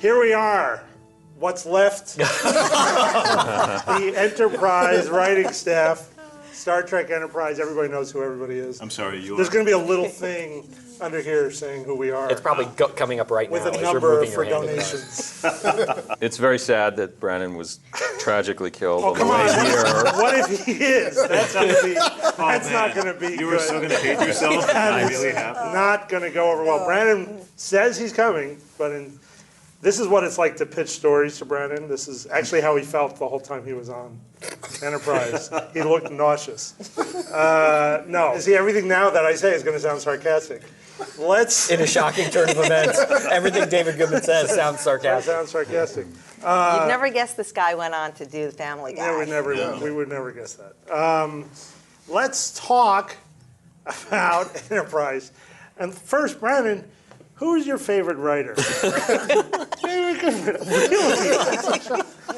Here we are. What's left? The Enterprise writing staff, Star Trek Enterprise. Everybody knows who everybody is. I'm sorry, you There's are. going to be a little thing under here saying who we are. It's probably coming up right with now. a as you're number moving your for hand to the donations. It's very sad that Brandon was tragically killed Oh, on the come way on. here. What if he is? That's not going to be You good. were still going to hate yourself? I'm really happy. Not going to go over well. Brandon says he's coming, but this is what it's like to pitch stories to Brandon. This is actually how he felt the whole time he was on Enterprise. He looked nauseous. No. See, everything now that I say is going to sound sarcastic. In a shocking turn of events, everything David Goodman says sounds sarcastic. Sounds sarcastic. You'd never guess this guy went on to do the Family Guy. Yeah, we would never guess that. Let's talk about Enterprise. And first, Brandon, who is your favorite writer? David Goodman. Really?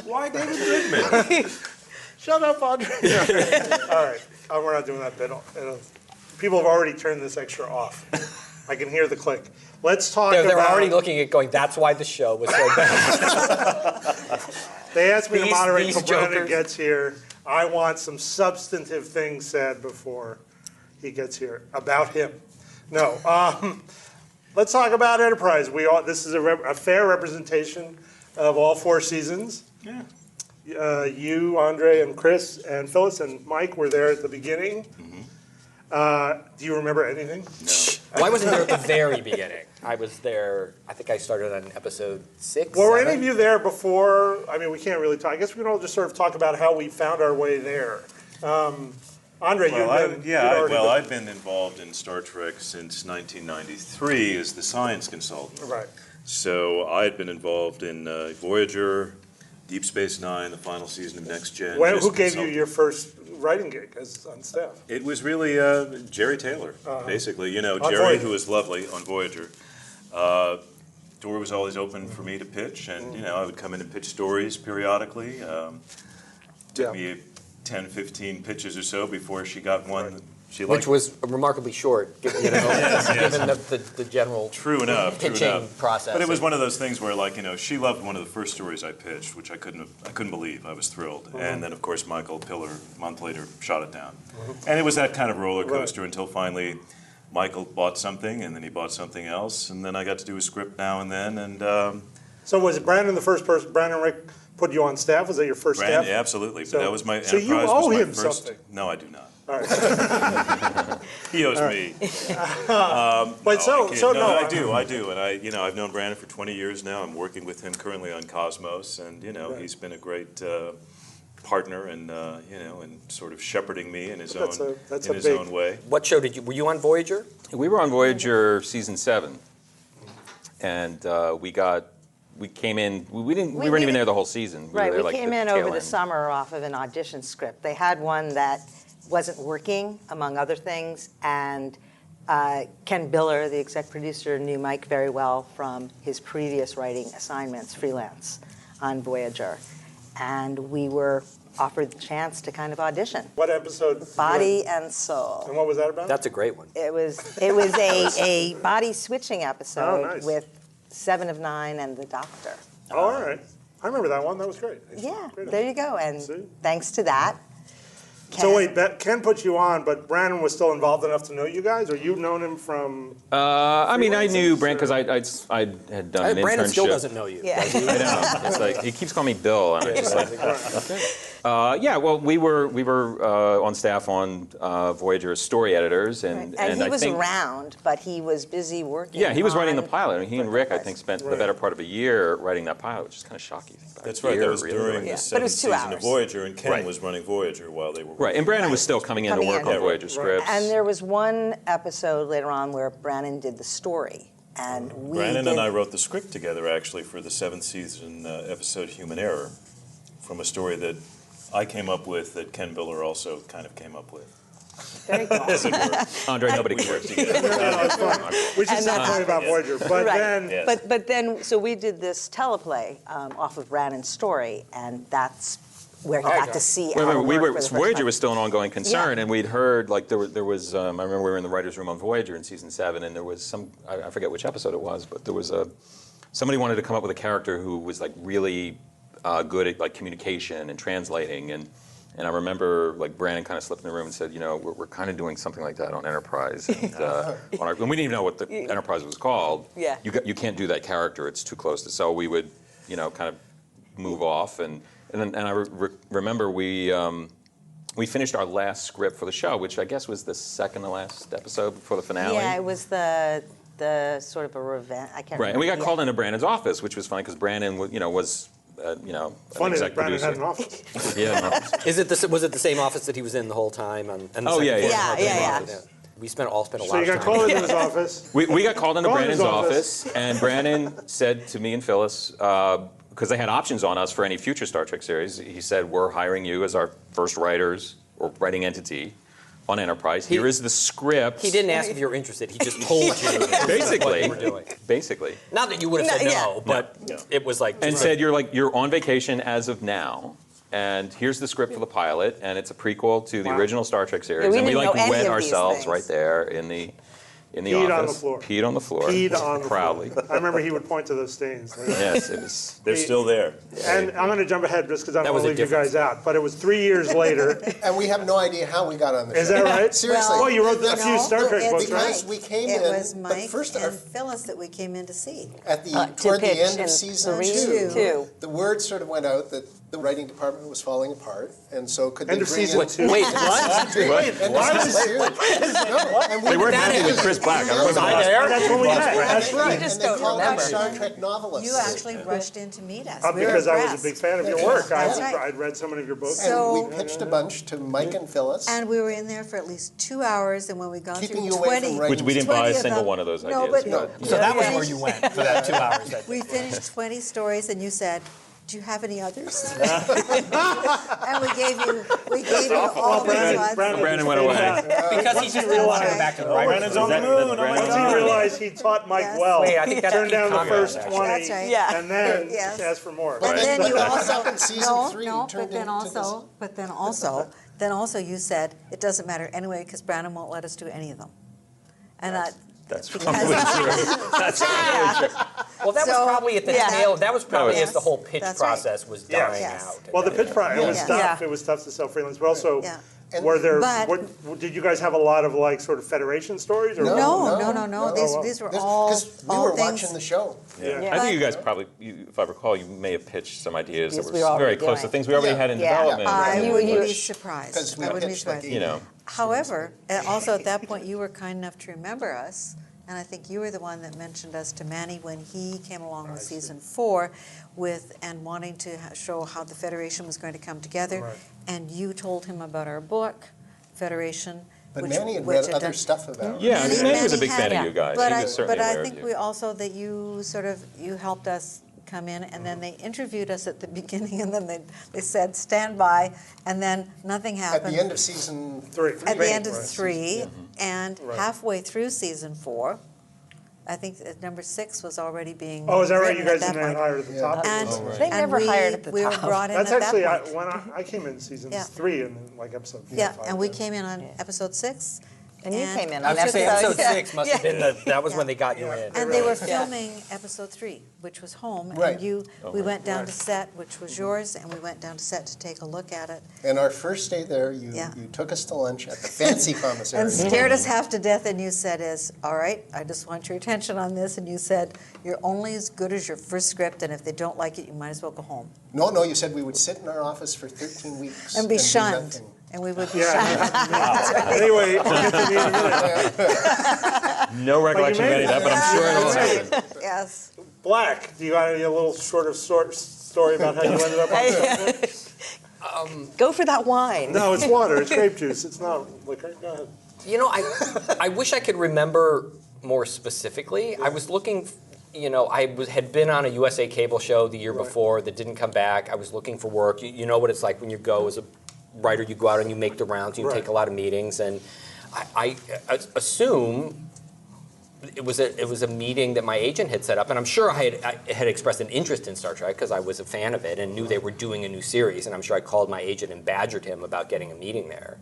Why David Goodman? Shut up, Andre. All right. We're not doing that bit. People have already turned this extra off. I can hear the click. Let's talk about... They're already looking at going, that's why the show was so bad. They asked me to moderate these until Brandon jokers. gets here. I want some substantive things said before he gets here about him. No. Let's talk about Enterprise. This is a fair representation of all 4 seasons. Yeah. You, Andre, and Chris, and Phyllis, and Mike were there at the beginning. Do you remember anything? No. Well, I wasn't there at the very beginning. I was there, I think I started on episode 6. Well, were 7. any of you there before? I mean, we can't really talk. I guess we can all just sort of talk about how we found our way there. Andre, I've been involved in Star Trek since 1993 as the science consultant. Right. So I had been involved in Voyager, Deep Space Nine, the final season of Next Gen. Who gave you your first writing gig on staff? It was really Jerry Taylor, basically. You know, On Jerry, Voyager. who was lovely on Voyager. Door was always open for me to pitch, and I would come in and pitch stories periodically. Took me 10, 15 pitches or so before she got one she liked. Which was remarkably short, given the general True enough. pitching process. But it was one of those things where, she loved one of the first stories I pitched, which I couldn't believe. I was thrilled. And then, of course, Michael Piller, a month later, shot it down. And it was that kind of roller coaster until finally Michael bought something, and then he bought something else, and then I got to do a script now and then. And So was Brandon the first person? Brandon Rick put you on staff? Was that your first staff? yeah, absolutely. But that was my So you Enterprise owe was my him first. something. No, I do not. All right. He owes me. But I do, and I've known Brandon for 20 years now. I'm working with him currently on Cosmos, and he's been a great partner, and and sort of shepherding me in his own way. What show were you on Voyager? We were on Voyager season 7, and we came in. We weren't even there the whole season. Right, were there we came in tail over the end. summer off of an audition script. They had one that wasn't working, among other things, and Ken Biller, the exec producer, knew Mike very well from his previous writing assignments, freelance, on Voyager. And we were offered the chance to kind of audition. What episode? Body and Soul. And what was that about? That's a great one. It was a body switching episode nice. with 7 of 9 and the Doctor. Oh, all right. I remember that one. That was great. Yeah, Great there you go. And See? thanks to that, So wait, Ken put you on, but Brandon was still involved enough to know you guys, or you've known him from? I mean, I knew Brandon because I had done an internship. Brandon still doesn't know you. Yeah. does he? I know. It's like he keeps calling me Bill, and I just like, okay. Yeah, well, we were on staff on Voyager as story editors, and And he I was think, around, but he was busy working. yeah, he was writing the on- pilot. I mean, he and Rick, I think, spent the better part of a year writing that pilot, which is kind of shocking. That's right, that was during Yeah. the But it was 2 seventh season of hours. Voyager, and Ken Right. was running Voyager while they were Right, and Brandon was still coming in to Coming work in. on Yeah, Voyager right. scripts. And there was one episode later on where Brandon did the story, and we Brandon did, and I wrote the script together, actually, for the 7th season episode Human Error, from a story that I came up with that Ken Biller also kind of came up with. Very cool. As it were. Andre, nobody We cares. worked together. We should stop talking about Voyager. But Right. then, Yes. But then, so we did this teleplay off of Brandon's story, and that's where he got to see Well, our remember, we work were for the first Voyager time. was still an ongoing concern, Yeah. and we'd heard like there was. I remember we were in the writers' room on Voyager in season 7, and there was some. I forget which episode it was, but there was somebody wanted to come up with a character who was like really good at like communication and translating, and I remember like Brandon kind of slipped in the room and said, you know, we're kind of doing something like that on Enterprise, and, and we didn't even know what the Enterprise was called. Yeah. You can't do that character; it's too close to. So we would, you know, kind of move off and I remember we finished our last script for the show, which I guess was the second to last episode before the finale. Yeah, it was the sort of a revenge. I can't Right, and we got remember. called into Brandon's office, which was funny because Brandon, was an funny exec that Brandon had producer. an office. Yeah, no. Was it the same office that he was in the whole time? On the Oh, second yeah, floor? yeah. Yeah, yeah. We spent a lot So of you time. got called into his office. We got called into Called Brandon's his office, and Brandon said to me and Phyllis, because they had options on us for any future Star Trek series, he said, we're hiring you as our first writers or writing entity on Enterprise. Here is the script. He didn't ask if you were interested. He just told you Basically. what you were doing. Basically. Not that you would have said No, yeah. no, but it was like. And said, you're on vacation as of now, and here's the script for the pilot, and it's a prequel to the original Star Trek series. Yeah, we and we didn't like know any wed of these ourselves things. right there in the Peed on the office. floor. Peed on the floor. Peed on the proudly. floor. I remember he would point to those stains. Yes, it was. They're still there. And I'm going to jump ahead just because I That don't was want to a leave you guys out. But it was 3 years later. And we have no idea how we got on the show. Is that right? Seriously. Well, you wrote a few No, Star Trek it's books, because right? we came It in, was but Mike first and our- Phyllis that we came in to see. at the To toward the pitch end in of season three, 2, two. the word sort of went out that the writing department was falling apart, and so could End they of bring season in... 2. Wait, what? And Why this was- is serious. No, and we They weren't did happy that. with Chris Black. I Was remember I that. there? That's when we met. That's And right. just they don't called remember. us Star Trek novelists. You actually rushed in to meet us. We were Because I was a impressed. big fan of your work. That's right. I'd read so many of your books. So- And we pitched a bunch to Mike and Phyllis, And we were in there for at least 2 hours, and when we got keeping through you away 20... from writing. Which we didn't buy 20 a of single them- one of those No, ideas. but No. So that was we where you went for that 2 hours. We finished 20 stories, and you said, "Do you have any others?" And we gave you all those ones. Brandon went away. Because he just didn't want to go back to the writers. Brandon's on the moon. Oh my Once he God. realized he taught Mike Yes. well, Wait, I think that's turned down the Pete first Conrad, 20, That's right. Yeah. and then Yes. asked for more. But then you But also in season 3, you turned then also you said it doesn't matter anyway because Brandon won't let us do any of them, and That's because probably true. That's probably true. Well, that was So, probably at the yeah. tail. That was probably Yes. as the whole pitch That's right. process was Yes. dying Yes. out. Well, the pitch process, it was Yeah. tough. Yeah. It was tough to sell freelance, but also, Yeah. were there, But- did you guys have a lot of like sort of Federation stories? Or No. No. These were all Because we were things. watching the show. Yeah. I think you guys probably, if I recall, you may have pitched some ideas that Yes, were we were already very close to doing. things we already Yeah. had in Yeah. development. I You- wouldn't you- be surprised. Because we I wouldn't be pitched like surprised. You know, However, also at that point, you were kind enough to remember us, and I think you were the one that mentioned us to Manny when he came along with season 4 and wanting to show how the Federation was going to come together. Right. And you told him about our book, Federation. But which- Manny had which read had other done- stuff about it. yeah, Manny was a big had- fan of you guys. But He was certainly but I aware think of we you. also that you helped us come in, and then they interviewed us at the beginning, and then they said stand by, and then nothing At happened. the end of season 3. At the end of Right. 3, and Right. halfway through season 4, I think that number 6 was already being Oh, is that right? You written guys at that didn't point. hire at the top? And, Right. They and never we, hired at the we were top. brought in That's at actually, that point. when I came in season Yeah. 3 and then like episode Yeah, 5. and we came in on episode 6, And you came in I on was gonna say episode. episode 6 must have been that was Yeah. when they got you in. And they were filming episode 3, which was home. Right. And we went down to set, which was yours, and we went down to set to take a look at it. And our first day there, you Yeah. took us to lunch at the fancy commissary. And scared us half to death, and you said all right, I just want your attention on this, and you said, you're only as good as your first script, and if they don't like it, you might as well go home. No, you said we would sit in our office for 13 weeks. And be do shunned, nothing. and we would be Yeah. shunned. Anyway, we'll continue in a minute. No recollection of made any of that, but I'm sure it all happened. Yes. Black, do you got a little short story about how you ended up on set? Go for that wine. No, it's water. It's grape juice. It's not liquor. Go ahead. You know, I wish I could remember more specifically. I was looking, had been on a USA cable show the year before that didn't come back. I was looking for work. You know what it's like when you go as a writer, you go out and you make the rounds, you Right. take a lot of meetings, and I assume it was a meeting that my agent had set up, and I'm sure I had expressed an interest in Star Trek because I was a fan of it and knew they were doing a new series, and I'm sure I called my agent and badgered him about getting a meeting there.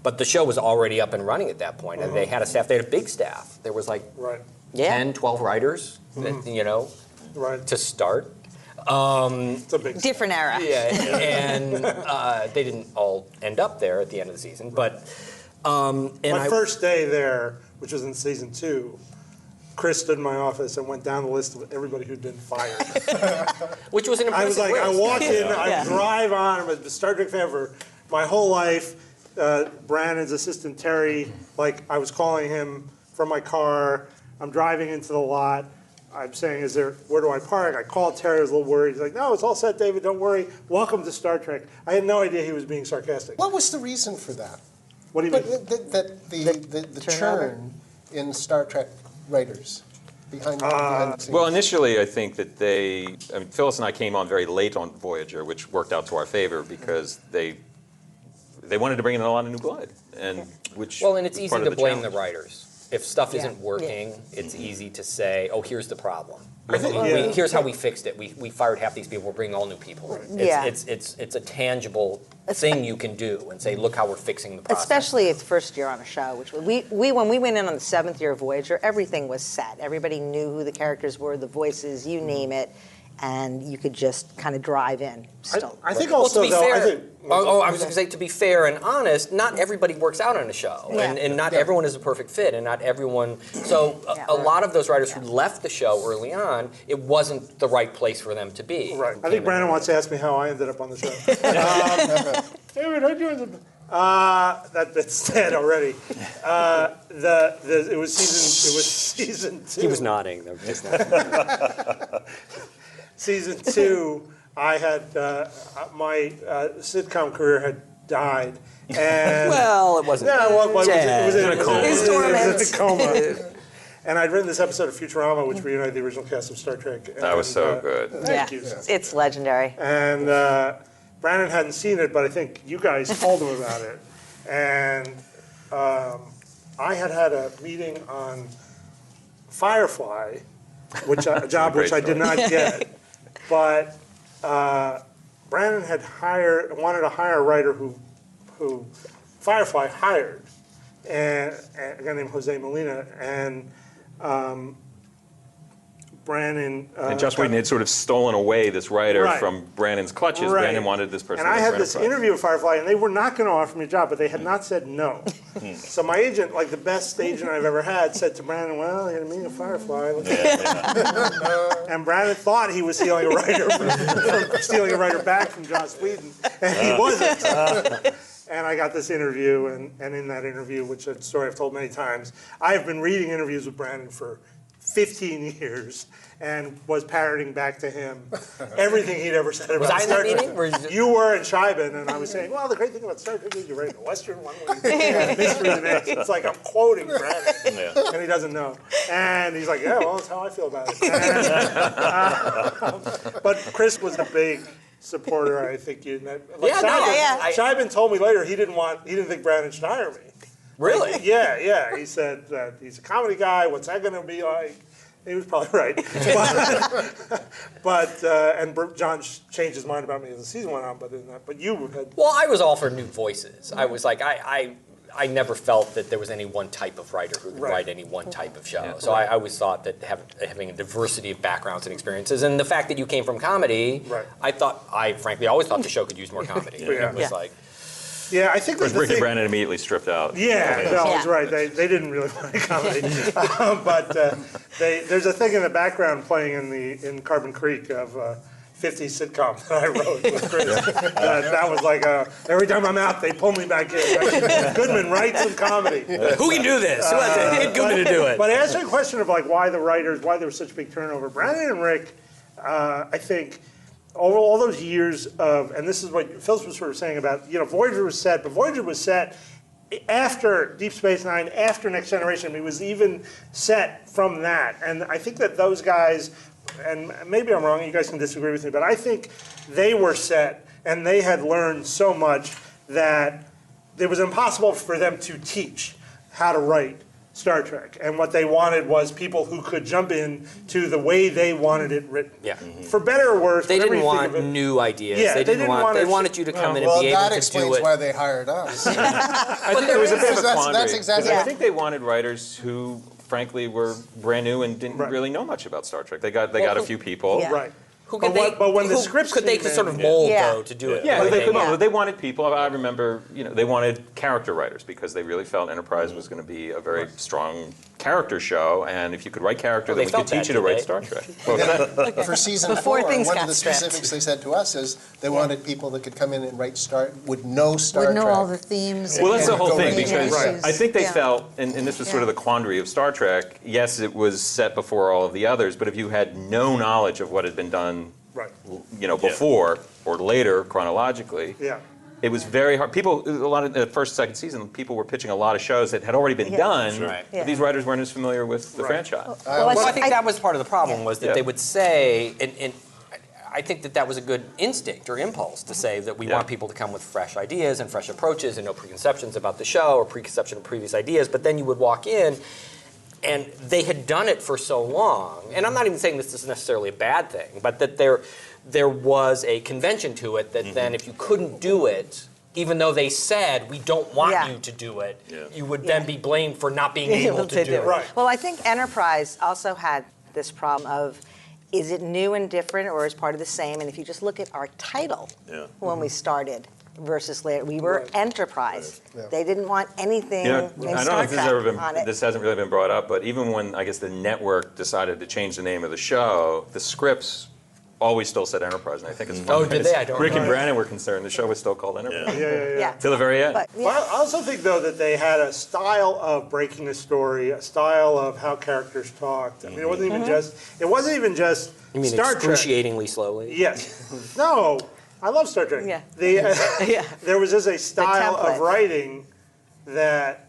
But the show was already up and running at that point, and they had a big staff. There was like Right. 10, 12 writers, that, Right. to start. It's a big. Different era. Yeah, and they didn't all end up there at the end of the season, but My first day there, which was in season 2, Chris stood in my office and went down the list of everybody who'd been fired. which was an I was impressive like, I list. walk in, I Yeah. drive on, I'm a Star Trek fan for my whole life. Brandon's assistant, Terry, like, I was calling him from my car. I'm driving into the lot. I'm saying, where do I park? I called Terry, I was a little worried. He's like, no, it's all set, David, don't worry. Welcome to Star Trek. I had no idea he was being sarcastic. What was the reason for that? What do you But mean? the churn in Star Trek writers behind the scenes. Well, initially, I think that Phyllis and I came on very late on Voyager, which worked out to our favor because they wanted to bring in a lot of new blood, and which Well, and it's was easy part to of blame the challenge. writers. If stuff Yeah. isn't working, it's easy to say, oh, here's the problem. yeah. Here's how we fixed it. We fired half these people, we're bringing all new people in. Yeah. It's a tangible thing you can do and say, look how we're fixing the process. Especially its first year on a show, which we when we went in on the 7th year of Voyager, everything was set. Everybody knew who the characters were, the voices, you name it, and you could just kind of drive in. I think Well, also, to be though, fair, I think. I was going to say, to be fair and honest, not everybody works out on a show, Yeah. and not everyone is a perfect fit, and not everyone. So a lot of those writers who left the show early on, it wasn't the right place for them to be. Right. I think Brandon wants to ask me how I ended up on the show. David, how'd you end up? That bit's dead already. It was season 2. He was nodding. Just nodding. Season 2, I had my sitcom career had died, and Well, it wasn't. yeah, well, it was in a coma. It was dormant. in a coma. And I'd written this episode of Futurama, which reunited the original cast of Star Trek. That was so good. Thank you. It's legendary. And Brandon hadn't seen it, but I think you guys told him about it. And I had a meeting on Firefly, which a job great which I did story. not get. But Brandon had wanted to hire a writer who Firefly hired, and a guy named Jose Molina, and Brandon. And Joss Whedon had sort of stolen away this writer Right. from Brandon's clutches. Right. Brandon wanted this person. And I as had Brandon this Price. interview with Firefly, and they were not going to offer me a job, but they had not said no. So my agent, like the best agent I've ever had, said to Brandon, "Well, you're meeting a Firefly." And Brandon thought he was stealing a writer from stealing a writer back from Joss Whedon, and he wasn't. And I got this interview, and in that interview, which is a story I've told many times, I have been reading interviews with Brandon for 15 years and was parroting back to him everything he'd ever said about Was I in Star that Trek. meeting? Or is it- You were in Scheiben, and I was saying, well, the great thing about Star Trek is you're writing a Western one where you have mystery and action. It's like I'm quoting Brandon, and he doesn't know. And he's like, yeah, well, that's how I feel about it. And, but Chris was a big supporter, I think. Like Yeah, no, yeah. Scheiben told me later he didn't think Brandon should hire me. Really? Yeah. He said that he's a comedy guy. What's that going to be like? He was probably right. And John changed his mind about me as the season went on. But you had. Well, I was all for new voices. I was like, I never felt that there was any one type of writer who could Right. write any one type of show. So I always thought that having a diversity of backgrounds and experiences, and the fact that you came from comedy, Right. I frankly always thought the show could use more comedy. Yeah. It was Yeah. like, Yeah, I think Whereas that the Rick and thing, Brandon immediately stripped out. yeah, no, Yeah. that's right. They didn't really want any comedy, but there's a thing in the background playing in Carbon Creek of 50 sitcom that I wrote with Chris. That was like every time I'm out, they pull me back in. Like, Goodman, write some comedy. who can do this? Who has it? Goodman to do it. But answering the question of like why there was such big turnover, Brandon and Rick, I think. Over all those years of, and this is what Phil was sort of saying about, Voyager was set, but Voyager was set after Deep Space Nine, after Next Generation. It was even set from that. And I think that those guys, and maybe I'm wrong, you guys can disagree with me, but I think they were set and they had learned so much that it was impossible for them to teach how to write Star Trek. And what they wanted was people who could jump in to the way they wanted it written. Yeah. For better or worse, They whatever didn't you think want of it. new ideas. Yeah, they they didn't didn't want. want They to- wanted you to come in and Well, be able that to explains do it. why they hired us. I think there was a bit of a That's quandary. exactly- Because I think they wanted writers who, frankly, were brand new and didn't Right. really know much about Star Trek. They got a few people. Yeah. Right. Who But could they? but when the who scripts could they came sort in- of mold Yeah. though to do it? Yeah, Like, they, Yeah. they wanted people. I remember, they wanted character writers because they really felt Enterprise was going to be a very strong character show, and if you could write character, Well, then they we could felt teach you that, to write didn't Star Trek. Well, For season Before 4, things one got of the stripped. specifics they said to us is they wanted people that could come in and would know Star Would Trek. know all the themes. Well, that's the And whole go thing, into because issues. I think they Yeah. felt, and this was sort of the quandary of Star Trek, yes, it was set before all of the others, but if you had no knowledge of what had been done, Right. before or later chronologically, Yeah. it was very hard. People, a lot of the first, second season, people were pitching a lot of shows that had already been Yeah. done, Right. Yeah. but these writers weren't as familiar with the Right. franchise. Well, Well, I think that was part of the problem was that Yeah. they would say, and I think that was a good instinct or impulse to say that we Yeah. want people to come with fresh ideas and fresh approaches and no preconceptions about the show or preconception of previous ideas. But then you would walk in, and they had done it for so long. And I'm not even saying this is necessarily a bad thing, but that there was a convention to it that then if you couldn't do it, even though they said we don't want Yeah. you to do it, Yeah. you would then be blamed for not being able to do it. Right. Well, I think Enterprise also had this problem of, is it new and different or is part of the same? And if you just look at our title Yeah. when we started versus later, we were Right. Enterprise. Yeah. They didn't want anything I in don't know Star if this Trek has ever been, on it. this hasn't really been brought up, but even when I guess the network decided to change the name of the show, the scripts always still said Enterprise, and I think it's funny. Oh, did they? I don't Rick and know. Brandon were concerned. The show was still called Enterprise. Yeah. Yeah. Till the very end. But, Well, yeah. I also think, though, that they had a style of breaking a story, a style of how characters talked. I mean, it wasn't even just You mean Star Trek. excruciating slowly? Yes. No, I love Star Trek. Yeah. The, there was just a style of template. writing that,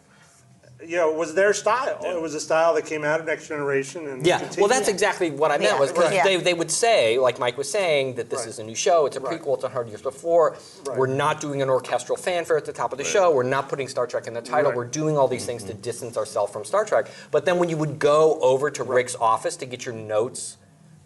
was their style. It was a style that came out of Next Generation and Yeah, continued. well, that's exactly what I meant, Yeah, was because right. they would say, like Mike was saying, that this Right. is a new show, it's a Right. prequel, it's 100 years before, Right. we're not doing an orchestral fanfare at the top of the show, we're not putting Star Trek in the title, Right. we're doing all these things to distance ourselves from Star Trek. But then when you would go over to Rick's office to get your notes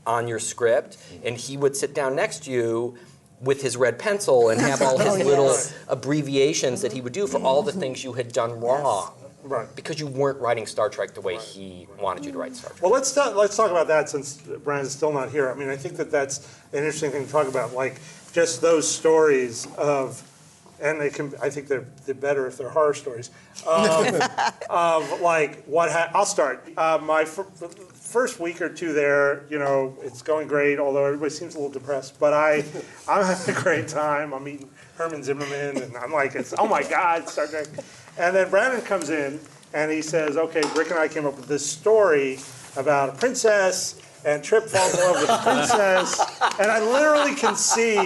on your script, and he would sit down next to you with his red pencil and have all his Oh, little yes. abbreviations that he would do for all the things you had done wrong. Right. Because you weren't writing Star Trek the way he wanted you to write Star Trek. Well, let's talk about that since Brian's still not here. I mean, I think that that's an interesting thing to talk about, like just those stories of, and they can. I think they're better if they're horror stories. Of like I'll start. My first week or two there, it's going great. Although everybody seems a little depressed, but I'm having a great time. I'm meeting Herman Zimmerman, and I'm like, oh my God, Star Trek. And then Brandon comes in and he says, okay, Rick and I came up with this story about a princess, and Trip falls in love with the princess. And I literally can see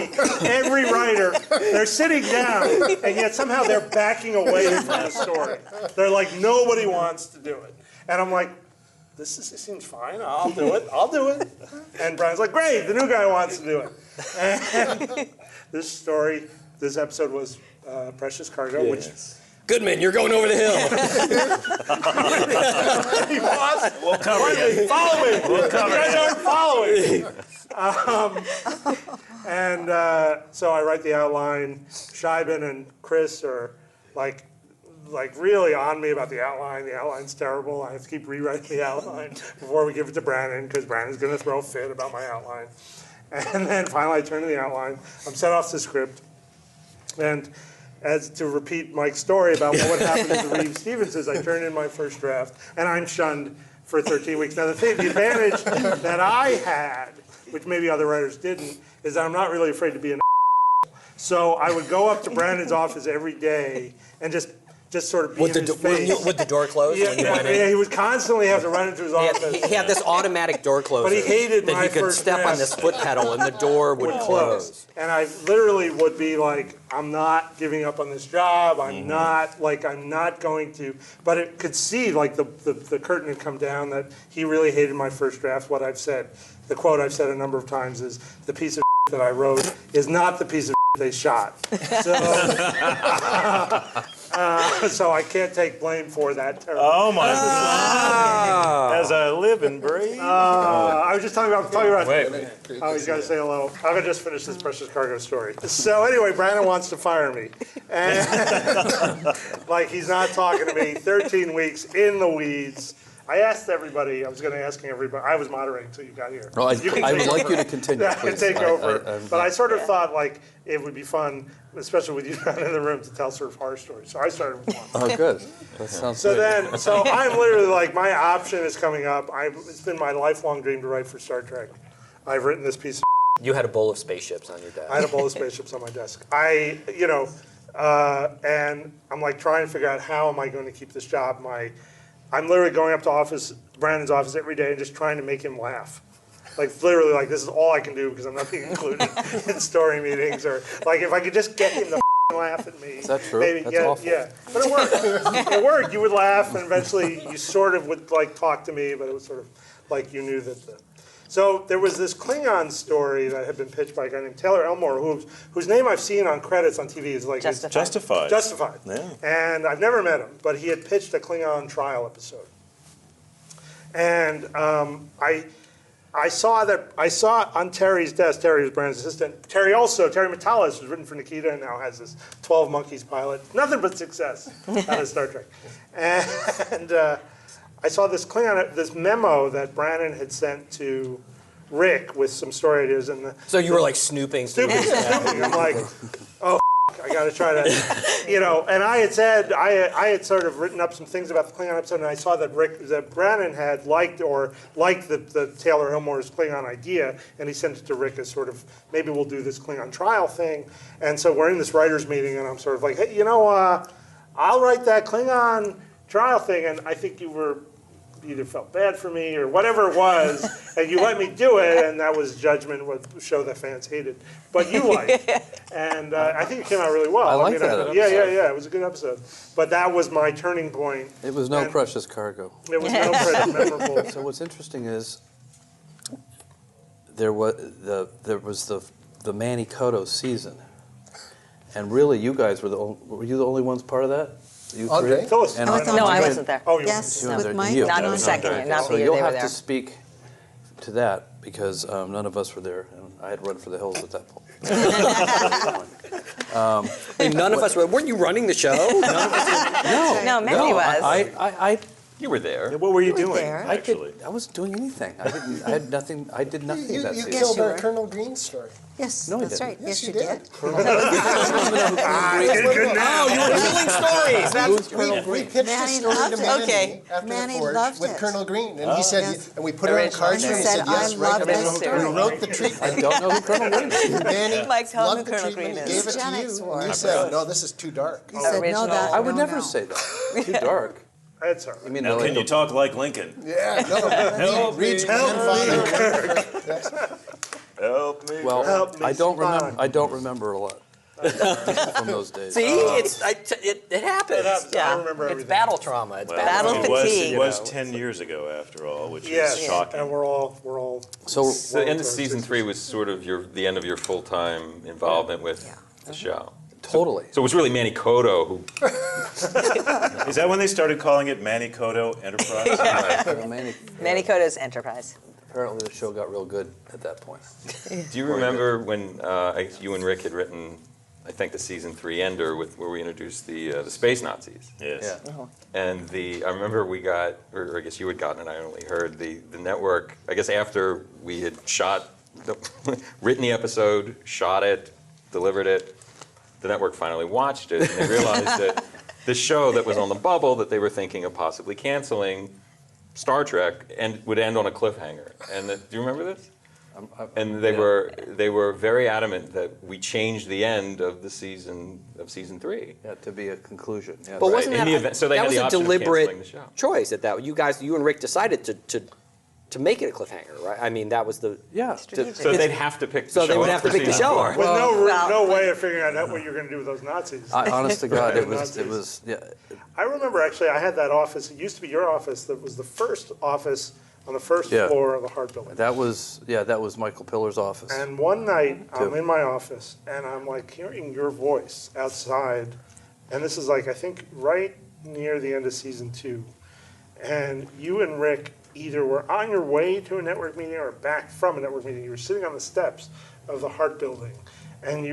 every writer, they're sitting down, and yet somehow they're backing away from the story. They're like, nobody wants to do it. And I'm like, this seems fine, I'll do it. And Brian's like, great, the new guy wants to do it. And this episode was Precious Cargo, which Goodman, you're going over the hill. he lost. We'll cover it. Follow me. You guys aren't following. So I write the outline. Scheiben and Chris are like like really on me about the outline. The outline's terrible. I have to keep rewriting the outline before we give it to Brandon because Brandon's going to throw a fit about my outline. And then finally I turn to the outline. I'm sent off the script. And as to repeat Mike's story about what happened to the Reeves Stevensons, I turned in my first draft and I'm shunned for 13 weeks. Now the advantage that I had, which maybe other writers didn't, is that I'm not really afraid to be an so I would go up to Brandon's office every day and just sort of be in his face. With the door closed when you went in? Yeah, he would constantly have to run into his office. He had this automatic door closer. But he hated that my he could first step on draft. this foot pedal and the door would close. And I literally would be like, I'm not giving up on this job. I'm not going to. But it could see like the curtain had come down that he really hated my first draft. What I've said, the quote I've said a number of times is, the piece of that I wrote is not the piece of they shot. So, so I can't take blame for that. Oh my God! As I live and breathe. I was just talking about. Wait. Oh, he's got to say hello. I'm gonna just finish this precious cargo story. So anyway, Brandon wants to fire me, and like he's not talking to me. 13 weeks in the weeds. I asked everybody. I was going to ask everybody. I was moderating until you got here. No, I would take like over. you to continue, Yeah, I can please. take over. I'm- But I sort of thought like it would be fun, especially with you down in the room, to tell sort of horror stories. So I started with one. Oh, good. That sounds So great. so I'm literally like, my option is coming up. It's been my lifelong dream to write for Star Trek. I've written this piece of You had a bowl of spaceships on your desk. I had a bowl of spaceships on my desk. And I'm like trying to figure out how am I going to keep this job. I'm literally going up to Brandon's office every day and just trying to make him laugh. Like literally, like this is all I can do because I'm not being included in story meetings, or like if I could just get him to laugh at me. Is that true? Maybe, That's yeah, awful. yeah. But it worked. It worked. You would laugh, and eventually you sort of would like talk to me, but it was sort of like you knew that So there was this Klingon story that had been pitched by a guy named Taylor Elmore, whose name I've seen on credits on TV is like Justified. Justified. Yeah. And I've never met him, but he had pitched a Klingon trial episode. And I saw on Terry's desk, Terry was Brandon's assistant. Terry Metalis, who's written for Nikita and now has this 12 Monkeys pilot. Nothing but success out of Star Trek. And I saw this memo that Brandon had sent to Rick with some story ideas. So you were like snooping. I'm like, oh, I got to try to, and I had said, I had sort of written up some things about the Klingon episode, and I saw that Brandon had liked the Taylor Elmore's Klingon idea, and he sent it to Rick as sort of, maybe we'll do this Klingon trial thing. And so we're in this writer's meeting, and I'm sort of like, hey, I'll write that Klingon trial thing, and I think you either felt bad for me or whatever it was, and you let me do it, and that was judgment, what show that fans hated, but you liked. And I think it came out really well. I like that episode. Yeah, it was a good episode. But that was my turning point. It was no And precious cargo. It was no precious memorable. So what's interesting is there was the Manny Cotto season, and really you guys were you the only ones part of that? You Andre? three? Phyllis. And I thought No, I Andre- wasn't there. Oh, you Yes, You were with there, Mike. you. Not and the second year, not So the year you'll they were have there. to speak to that because none of us were there, and I had run for the hills at that point. None of us weren't you running the show? No, Manny was. I You were there. What were you You were doing? there. Actually, I wasn't doing anything. I had nothing. I did nothing You that season. Yes, killed you our were. Colonel Green story. Yes, No, he that's didn't. right. Yes, Yes, you you did. did. Good now. You were telling stories. That's We pitched a Manny story loved to it. Manny Okay. after Manny the Forge loved with it. Colonel Green, and he said, Yes. and we put it on Original cards, story. and he said, He yes, said, write "I the love original this story. story." We wrote the I treatment. don't know who Colonel Green is. Manny Mike, tell him loved who the Colonel treatment, Green he is. gave it Gen to X you, war. and you said, no, this is too dark. He said, no, Original. that. I would no, never no. say that. Too dark. That's all You right. mean now like can you talk like Lincoln? Yeah, no, read your grandfather. Help me. Well, Help me, I don't Spock. remember. I don't remember a lot from those days. See, it happens. It happens. Yeah. I remember It's everything. battle trauma. It's Well, Battle it was, fatigue. it was 10 years ago after all, which Yes, is shocking. and we're all. So So the end of season 3 was sort of the end of your full-time involvement with the show. totally. So it was really Manny Cotto who. Is that when they started calling it Manny Cotto Enterprise? Manny Cota's Enterprise. Apparently the show got real good at that point. Do you remember when you and Rick had written I think, the season 3 ender where we introduced the space Nazis. Yes. Yeah. And I remember we got, or I guess you had gotten it, I only heard, the network, I guess after we had written the episode, shot it, delivered it, the network finally watched it, and they realized that the show that was on the bubble that they were thinking of possibly canceling, Star Trek, and would end on a cliffhanger. And do you remember this? And they were very adamant that we changed the end of the season 3. Yeah, to be a conclusion. Yeah. But wasn't In that, the event- so they that had was the a option of deliberate canceling the show. choice at you and Rick decided to make it a cliffhanger, right? I mean, that was the Yeah. So they'd have to pick the show. So they would up have to for pick the season show 4. up. With no way of figuring out what you're going to do with those Nazis. Honest to God, it Nazis. was, yeah. I remember actually I had that office. It used to be your office. That was the first office on the first Yeah. floor of the Hart Building. That was Michael Pillar's office. And one night I'm Too. in my office and I'm like hearing your voice outside, and this is like I think right near the end of season 2, and you and Rick either were on your way to a network meeting or back from a network meeting. You were sitting on the steps of the Hart Building, and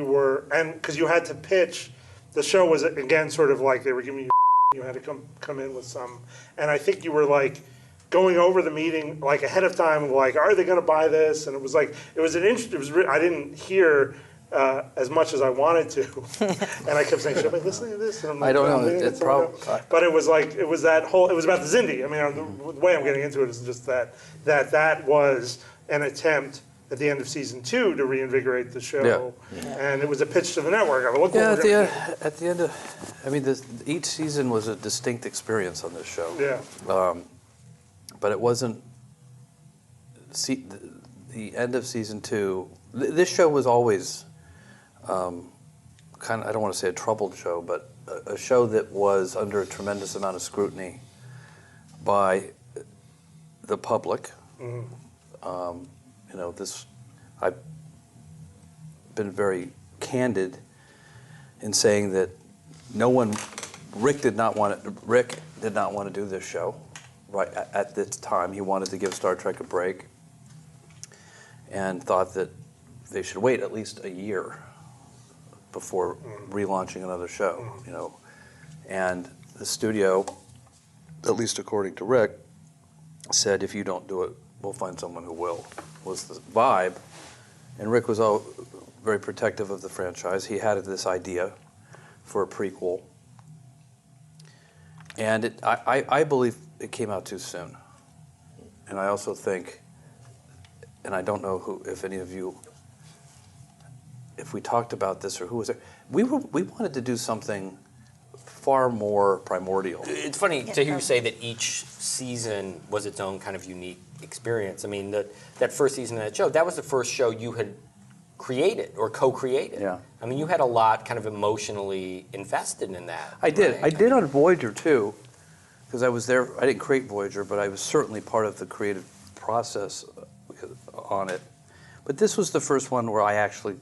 because you had to pitch, the show was again sort of like they were giving you had to come in with some, and I think you were like going over the meeting like ahead of time, like are they going to buy this? And it was like it was I didn't hear as much as I wanted to, and I kept saying, should I be listening to this? And I'm like, I don't know. maybe It's that's what I know. But it was like it was about the Zindi. I mean, the way I'm getting into it is just that was an attempt at the end of season 2 to reinvigorate the show, and it was a pitch to the network. I mean, look Yeah, what we're gonna at the end of, I mean, each season was a distinct experience on this show. do. Yeah. But it wasn't, the end of season 2, this show was always kind of, I don't want to say a troubled show, but a show that was under a tremendous amount of scrutiny by the public. You know, I've been very candid in saying that Rick did not want to do this show right at this time. He wanted to give Star Trek a break and thought that they should wait at least a year before relaunching another show, you know. And the studio, at least according to Rick, said, if you don't do it, we'll find someone who will, was the vibe. And Rick was very protective of the franchise. He had this idea for a prequel. And I believe it came out too soon. And I also think, and I don't know if any of you, if we talked about this or who was there, we wanted to do something far more primordial. It's funny to hear you say that each season was its own kind of unique experience. I mean, that first season of that show, that was the first show you had created or co-created. Yeah. I mean, you had a lot kind of emotionally invested in that. I did. right? I did on Voyager too, because I was there. I didn't create Voyager, but I was certainly part of the creative process on it. But this was the first one where I actually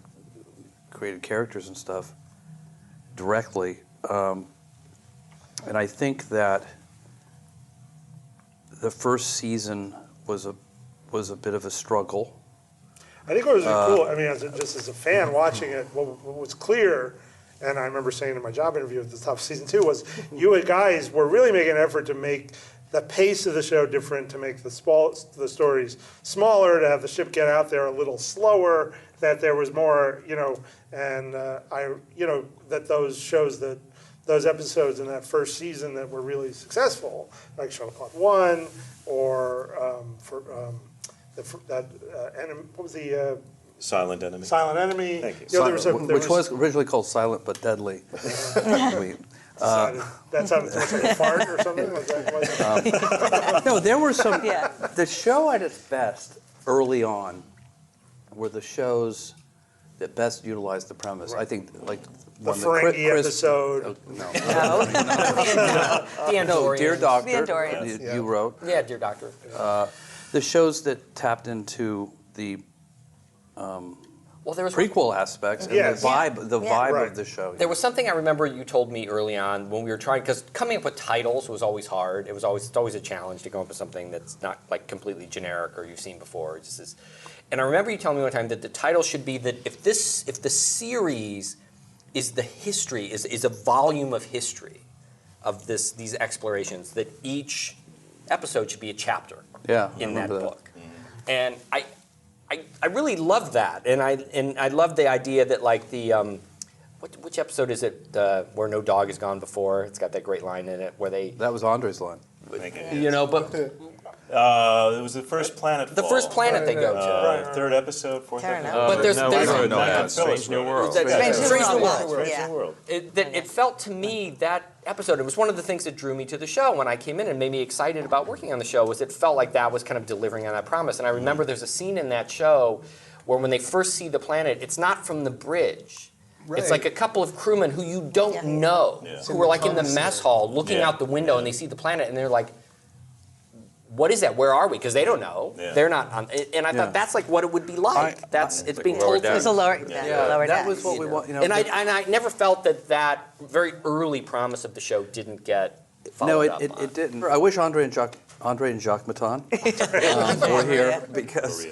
created characters and stuff directly. And I think that the first season was a bit of a struggle. I think what was really cool, I mean, just as a fan watching it, what was clear, and I remember saying in my job interview at the top of season 2, was you guys were really making an effort to make the pace of the show different, to make the stories smaller, to have the ship get out there a little slower, that there was more, you know, and that those episodes in that first season that were really successful, like Shuttlecraft 1, or what was the Silent Enemy. Silent Enemy? Thank you. You know, there Which was originally called Silent but Deadly. I mean, that sounded like a fart or something like that. no, there were some. The show at its best early on were the shows that best utilized the premise. I think, like The Ferengi episode. No, The Andorians. Dear Doctor. The Andorians. You wrote. Yeah, Dear Doctor. The shows that tapped into the Well, there was prequel aspects and Yes. the vibe Right. of the show. There was something I remember you told me early on when we were trying, because coming up with titles was always hard. It's always a challenge to come up with something that's not like completely generic or you've seen before. It just is. And I remember you telling me one time that the title should be that if the series is the history, is a volume of history of these explorations, that each episode should be a chapter Yeah, I in that remember that. book. And I really love that, and I love the idea that like the which episode is it where no dog has gone before? It's got that great line in it where they That was Andre's line. you know, but It was the first planet. the first planet they go to. Third episode, fourth Fair episode. enough. But there's no, Michael Strange New World. Strange New Strange New World. World. Strange New World. It felt to me that episode, it was one of the things that drew me to the show when I came in and made me excited about working on the show, was it felt like that was kind of delivering on that promise. And I remember there's a scene in that show where when they first see the planet, it's not from the bridge. It's like a couple of crewmen who you don't know, who are like in the mess hall looking out the window and they see the planet and they're like, what is that? Where are we? Because they don't know. Yeah. They're not on. And I thought that's like what it would be like. It's being lower told deck. to It's a lower, lower that deck, was what we know. want. You know, and I never felt that very early promise of the show didn't get no, followed up on. it didn't. I wish Andre and Jacques Maton were here because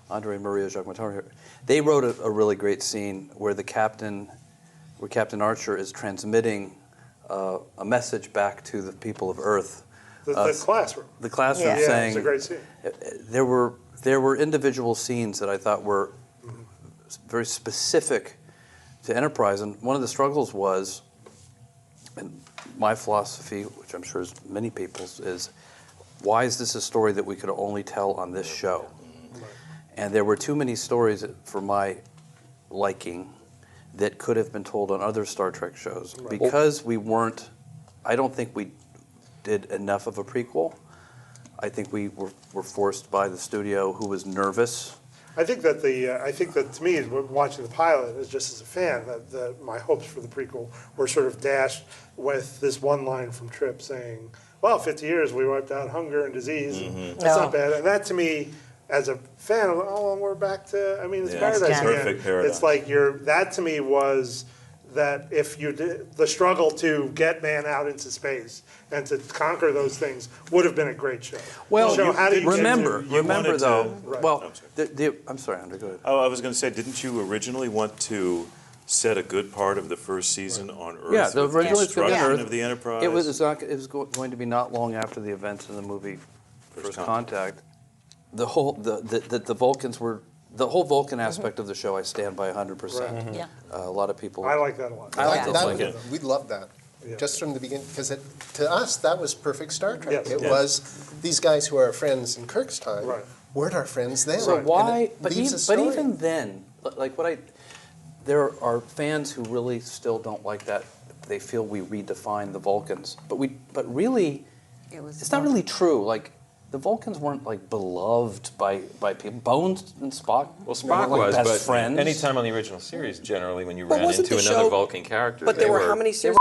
Andre and Maria Jacques Maton were here. They wrote a really great scene where Captain Archer is transmitting a message back to the people of Earth. The classroom. The classroom Yeah. Yeah, saying it's a great scene. there were individual scenes that I thought were very specific to Enterprise, and one of the struggles was, and my philosophy, which I'm sure is many people's, is why is this a story that we could only tell on this show? And there were too many stories for my liking that could have been told on other Star Trek shows because we weren't. I don't think we did enough of a prequel. I think we were forced by the studio, who was nervous. I think that to me, watching the pilot, as just as a fan, that my hopes for the prequel were sort of dashed with this one line from Trip saying, "Well, 50 years we wiped out hunger and disease. And that's not bad." And that to me, as a fan, we're back to. I mean, it's paradise again. Perfect paradigm. It's like that to me was that if you did the struggle to get man out into space and to conquer those things would have been a great show. Well, The show, how do you get remember to- wanted though. to- Right. Well, I'm sorry. I'm sorry, Andre. Go ahead. Oh, I was going to say, didn't you originally want to set a good part of the first season on Earth? Yeah, the with original was gonna be destruction Earth. of the Enterprise. It was going to be not long after the events in the movie First Contact. The whole the Vulcans were. The whole Vulcan aspect of the show, I stand by 100%. Yeah. A lot of people. I like that a lot. I like Yeah. those That, like we loved that, Yeah. just from the beginning, because to us, that was perfect Star Trek. Yes. It Yeah. was these guys who are our friends in Kirk's time Right. weren't our friends then. So And why? it But leaves even, a story. then, like there are fans who really still don't like that. They feel we redefine the Vulcans, but really, it's not really true. Like the Vulcans weren't like beloved by people. Bones and Spock. Well, Spock were like was, best but friends. anytime on the original series, generally, when you But ran wasn't into the another show- Vulcan character, But they there were were how many series?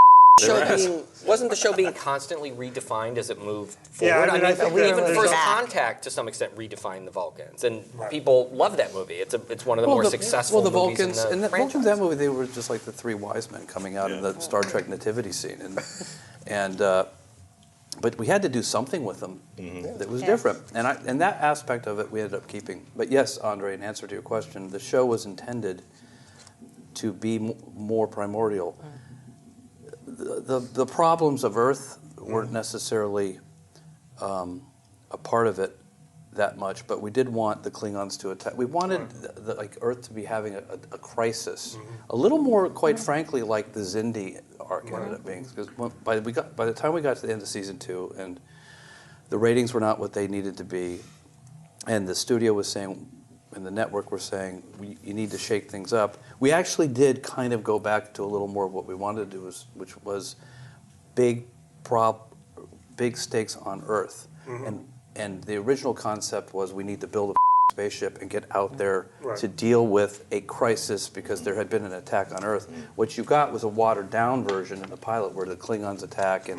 Wasn't the show being constantly redefined as it moved Yeah, forward? I mean, I think that even there's First that. Contact to some extent redefined the Vulcans, and people love that movie. It's one of the more successful the movies Vulcans, in the and the franchise. Vulcans, that movie, they were just like the three wise men coming out in the Star Trek nativity scene, but we had to do something with them that was different, and that aspect of it we ended up keeping. But yes, Andre, in answer to your question, the show was intended to be more primordial. The problems of Earth weren't necessarily a part of it that much, but we did want the Klingons to attack. We wanted like Earth to be having a crisis, a little more, quite frankly, like the Xindi arc ended up being. Because by the time we got to the end of season 2, and the ratings were not what they needed to be, and the studio was saying, and the network were saying, you need to shake things up. We actually did kind of go back to a little more of what we wanted to do, which was big stakes on Earth. And the original concept was we need to build a spaceship and get out there to deal with a crisis because there had been an attack on Earth. What you got was a watered-down version in the pilot where the Klingons attack,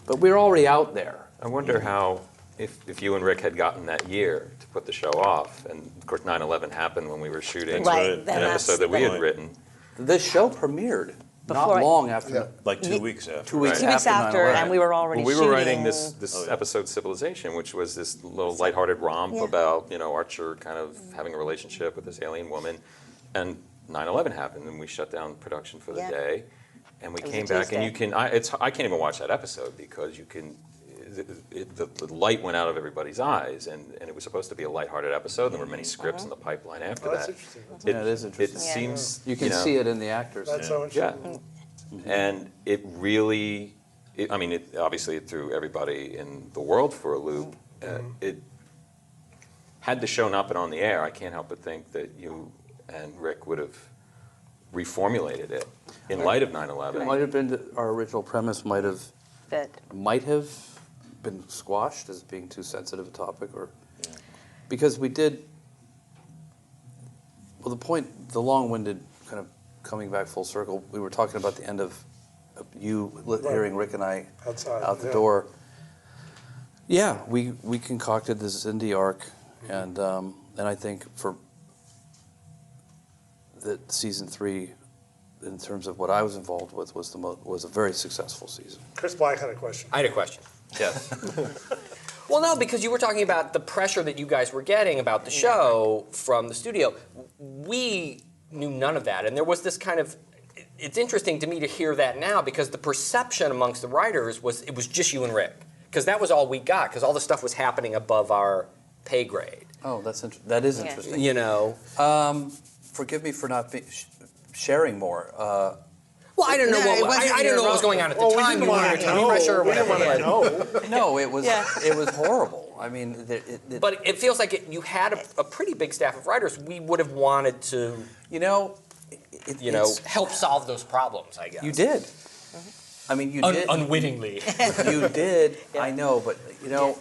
but we were already out there. I wonder how, if you and Rick had gotten that year to put the show off, and of course 9/11 happened when we were shooting Right, an then episode that we had Right. written. The show premiered not Before- long after. Yeah. Like 2 weeks after. 2 weeks 2 weeks after, 9/11. and we were already Well, we shooting. were writing this episode Civilization, which was this little lighthearted romp about Archer kind of having a relationship with this alien woman, and 9/11 happened, and we shut down production for the Yeah. day, and we It was came a back, and Tuesday. I can't even watch that episode because you can. The light went out of everybody's eyes, and it was supposed to be a lighthearted episode. There were many scripts in the pipeline after Oh, that's that. interesting. Yeah, it is It interesting. Yeah. seems You can know, see it in the actors. That's so yeah, interesting. and it really. I mean, obviously it threw everybody in the world for a loop. It had the show not been on the air, I can't help but think that you and Rick would have reformulated it in light of It 9/11. might have been that our original premise might have That been squashed as being too sensitive a topic, or because we did. Well, the long-winded kind of coming back full circle. We were talking about the end of you hearing Rick and I Outside, out the yeah. door. Yeah, we concocted this indie arc, and I think for that season 3, in terms of what I was involved with, was a very successful season. Chris Black had a question. I had a question. Yes. Well, no, because you were talking about the pressure that you guys were getting about the show from the studio. We knew none of that, and there was this kind of. It's interesting to me to hear that now because the perception amongst the writers was it was just you and Rick, because that was all we got, because all the stuff was happening above our pay grade. Oh, that is Yeah. interesting. You know. Forgive me for not sharing more. Well, I don't know No, it what wasn't I didn't know what was your going on at the Well, we time. didn't You were want under to time know. pressure or We didn't whatever. want to know. No, it was Yeah. it was horrible. I mean, But it feels like you had a pretty big staff of writers. We would have wanted to, you know, help solve those problems, I guess. you did. I mean, you did. Unwittingly. You did. I know, but you know,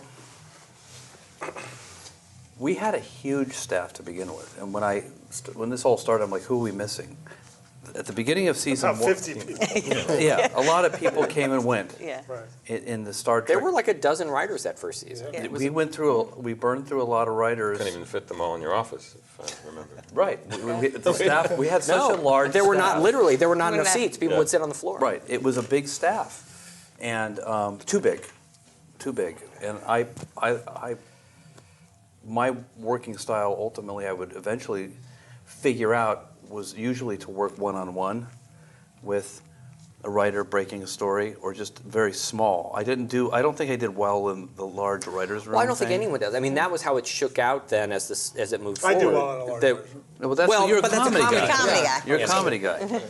we had a huge staff to begin with, and when this all started, I'm like, who are we missing? At the beginning of season About 1, 50 people. yeah, a lot of people came and went yeah. Right. in the Star Trek. There were like a dozen writers that first season. Yeah. we burned through a lot of writers. Couldn't even fit them all in your office, if I remember. Right. The staff. We had such a large. There were staff. not literally. There were not We're enough not- seats. People Yeah. would sit on the floor. Right. It was a big staff, and too big, and my working style ultimately I would eventually figure out was usually to work one-on-one with a writer breaking a story, or just very small. I don't think I did well in the large writers' room Well, I don't think thing. anyone does. I mean, that was how it shook out then as it moved I forward. do well in a large The- version. Well, that's Well, you're a but that's a comedy comedy guy. Comedy guy. You're a Yes. comedy guy.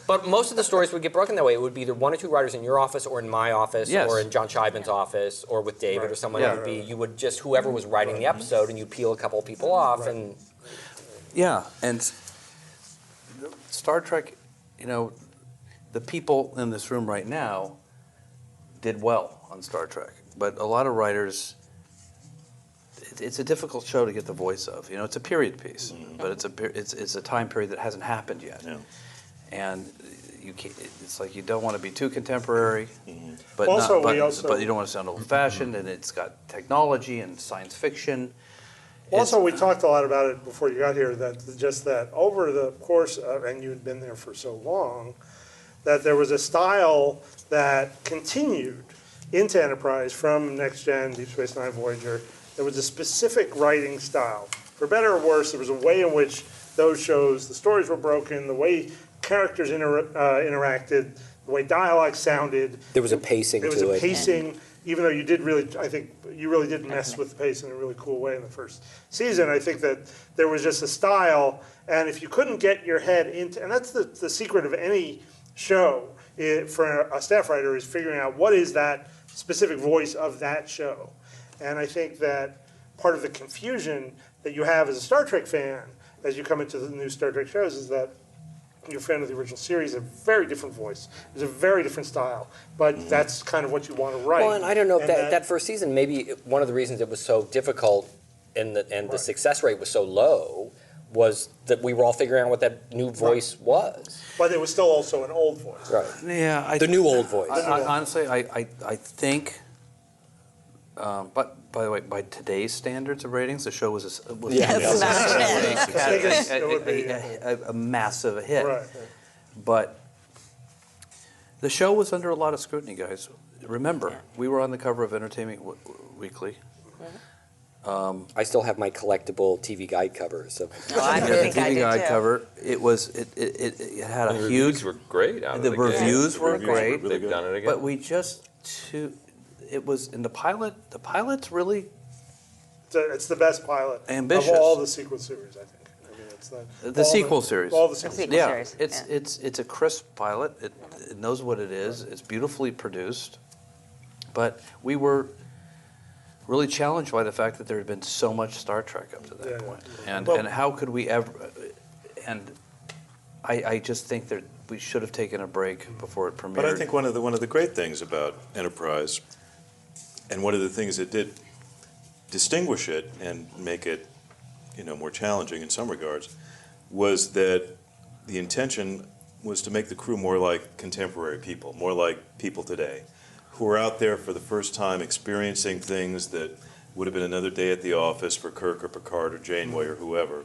But most of the stories would get broken that way. It would be either one or two writers in your office, or in my office, Yes. or in John Scheibman's office, or with David or someone. Yeah. It would be you would just whoever was writing the episode, and you'd peel a couple of people off, and Yeah, and Star Trek, you know, the people in this room right now did well on Star Trek, but a lot of writers, it's a difficult show to get the voice of. You know, it's a period piece, but it's a time period that hasn't happened yet, Yeah. and it's like you don't want to be too contemporary, but Also, not, we also- but you don't want to sound old-fashioned, and it's got technology and science fiction. Also, we talked a lot about it before you got here, that over the course of, and you had been there for so long, that there was a style that continued into Enterprise from Next Gen, Deep Space Nine, Voyager. There was a specific writing style. For better or worse, there was a way in which those shows, the stories were broken, the way characters interacted, the way dialogue sounded. there was a pacing There was to a it. pacing, even though you did really, I think, you really did mess with the pace in a really cool way in the first season. I think that there was just a style, and if you couldn't get your head into, and that's the secret of any show for a staff writer, is figuring out what is that specific voice of that show. And I think that part of the confusion that you have as a Star Trek fan as you come into the new Star Trek shows is that you're a fan of the original series, a very different voice. There's a very different style, but that's kind of what you want to write. Well, and I don't know if And that first season, maybe one of the reasons it was so difficult and the success rate was so low was that we were all figuring out what that new voice was. But it was still also an old voice. Right. Yeah, The new old voice. Honestly, I think, but by the way, by today's standards of ratings, the show was Yes, Yes, it would be, a massive hit. Right. But the show was under a lot of scrutiny, guys. Remember, we were on the cover of Entertainment Weekly. I still have my collectible TV guide cover. So No, I The think I TV did Guide too. cover, it had a The huge, reviews were great out of the the gate. reviews were reviews were great, really They've done it again. but we just, it was, in the pilot's really, It's the best pilot Ambitious. of all the sequel series, I think. I mean, it's the all sequel series. All the sequel sequel series. Yeah, series, it's a crisp pilot. It knows what it is. It's beautifully produced. But we were really challenged by the fact that there had been so much Star Trek up to that Yeah, point. yeah. And But- and how could we ever? And I just think that we should have taken a break before it premiered. But I think one of the great things about Enterprise, and one of the things that did distinguish it and make it, more challenging in some regards, was that the intention was to make the crew more like contemporary people, more like people today, who are out there for the first time experiencing things that would have been another day at the office for Kirk or Picard or Janeway or whoever.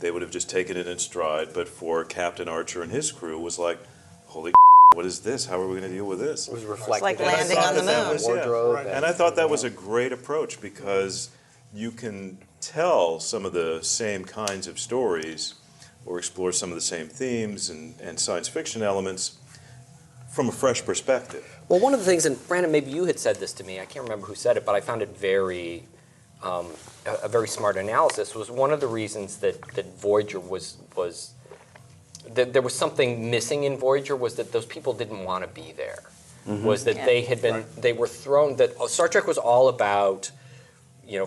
They would have just taken it in stride, but for Captain Archer and his crew was like, holy what is this? How are we going to deal with this? it was reflected. like in landing on the the moon. wardrobe. right. And I thought that was a great approach because you can tell some of the same kinds of stories or explore some of the same themes and science fiction elements from a fresh perspective. Well, one of the things, and Brandon, maybe you had said this to me. I can't remember who said it, but I found it a very smart analysis. Was one of the reasons that Voyager was that there was something missing in Voyager was that those people didn't want to be there. Was that they had been they were thrown that Star Trek was all about.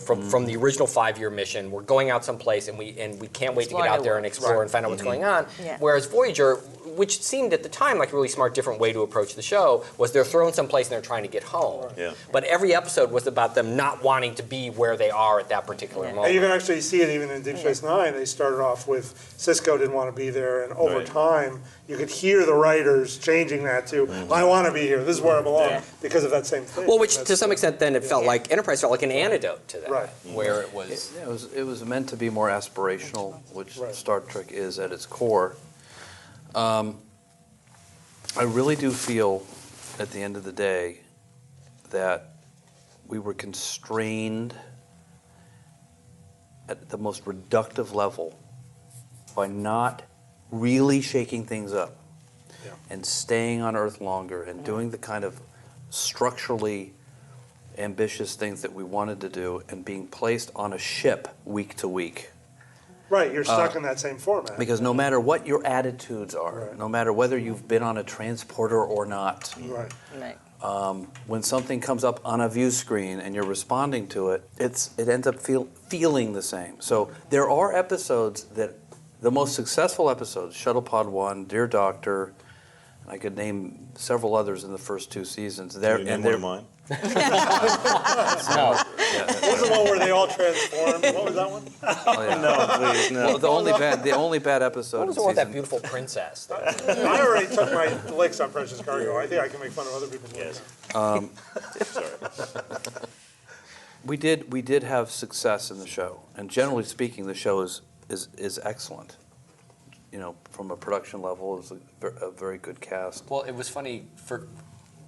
From the original 5-year mission, we're going out someplace and we can't wait to get Explore out new there and worlds. explore and find out what's going on. Yeah. Whereas Voyager, which seemed at the time like a really smart, different way to approach the show, was they're thrown someplace and they're trying to get home. Yeah. But every episode was about them not wanting to be where they are at that particular Yeah. moment. And you can actually see it even in Deep Space Nine. They started off with Cisco didn't want to be there, and over Right. time, you could hear the writers changing that to, I want to be here, this is where I belong, Yeah. because of that same thing. Well, which to That's- some extent then it felt like Enterprise felt like an antidote to that, Right. where it was. It was meant to be more aspirational, which Right. Star Trek is at its core. I really do feel, at the end of the day, that we were constrained at the most reductive level by not really shaking things up Yeah. and staying on Earth longer and doing the kind of structurally ambitious things that we wanted to do and being placed on a ship week to week. Right, you're stuck in that same format. Because no matter what your attitudes are, Right. no matter whether you've been on a transporter or not, Right. Right. when something comes up on a view screen and you're responding to it, it ends up feeling the same. So there are episodes that, the most successful episodes, Shuttlepod 1, Dear Doctor, I could name several others in the first 2 seasons. Can you name one of mine? No. What was the one where they all transformed? What was that one? Oh, yeah. No, please, no. Well, the only bad episode What was in the one with that season beautiful princess? I already took my licks on Precious Cargo. I think I can make fun of other people's licks. Sorry. we did have success in the show, and generally speaking, the show is excellent. From a production level, it was a very good cast. Well, it was funny for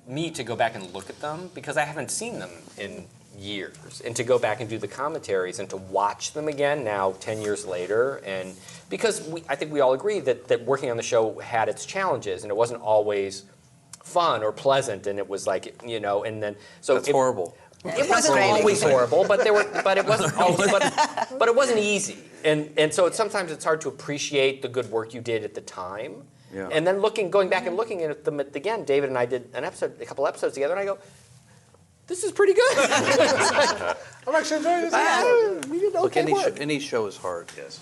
me to go back and look at them because I haven't seen them in years, and to go back and do the commentaries and to watch them again now 10 years later, and because I think we all agree that working on the show had its challenges and it wasn't always fun or pleasant, and it was like, and then so That's horrible. It wasn't frustrating. always horrible, but it wasn't always, but it wasn't easy, and so sometimes it's hard to appreciate the good work you did at the time, Yeah. and then going back and looking at them again. David and I did a couple episodes together, and I go, "This is pretty good." I'm actually enjoying this. We did Look, okay work. any show is hard. Yes.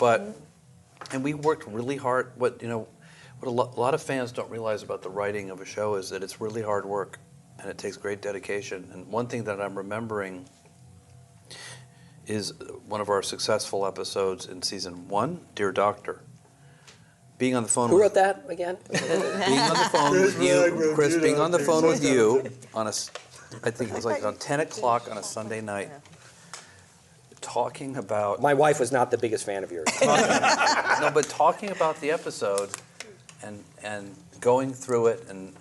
And we worked really hard. What a lot of fans don't realize about the writing of a show is that it's really hard work, and it takes great dedication. And one thing that I'm remembering is one of our successful episodes in season 1, Dear Doctor. Being on the phone. Who with, wrote that again? Being on the phone with you, Chris. Being on the phone with you on I think it was like on 10 o'clock on a Sunday night, talking about. My wife was not the biggest fan of yours. No, but talking about the episode and going through it and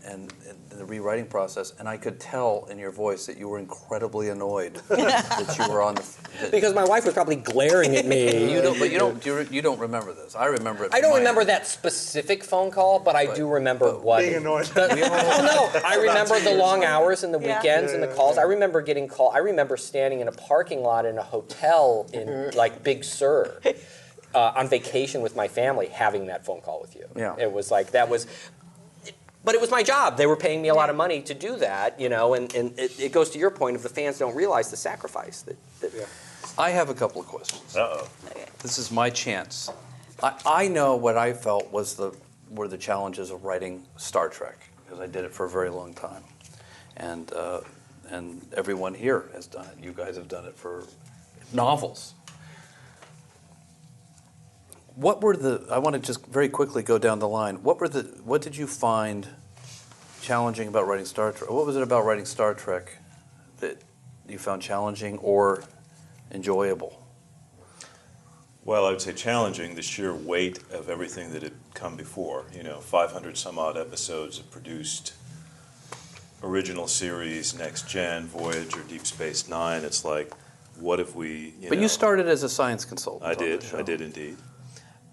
the rewriting process, and I could tell in your voice that you were incredibly annoyed that you were on the. Because my wife was probably glaring at me. You don't remember this. I remember it. I don't remember that specific phone call, but I do remember what. Being annoyed. Oh no! I remember the long hours and the weekends and the calls. I remember getting called. I remember standing in a parking lot in a hotel in like Big Sur, on vacation with my family, having that phone call with you. Yeah. It was like that was. But it was my job. They were paying me a lot of money to do that, you know, and it goes to your point of the fans don't realize the sacrifice that I have a couple of questions. Uh-oh. This is my chance. I know what I felt were the challenges of writing Star Trek, because I did it for a very long time, and everyone here has done it. You guys have done it for novels. I want to just very quickly go down the line. What did you find challenging about writing Star Trek? What was it about writing Star Trek that you found challenging or enjoyable? Well, I would say challenging, the sheer weight of everything that had come before. 500 some odd episodes of produced original series, Next Gen, Voyager, Deep Space Nine. It's like, what if we, But you started as a science consultant. I did indeed.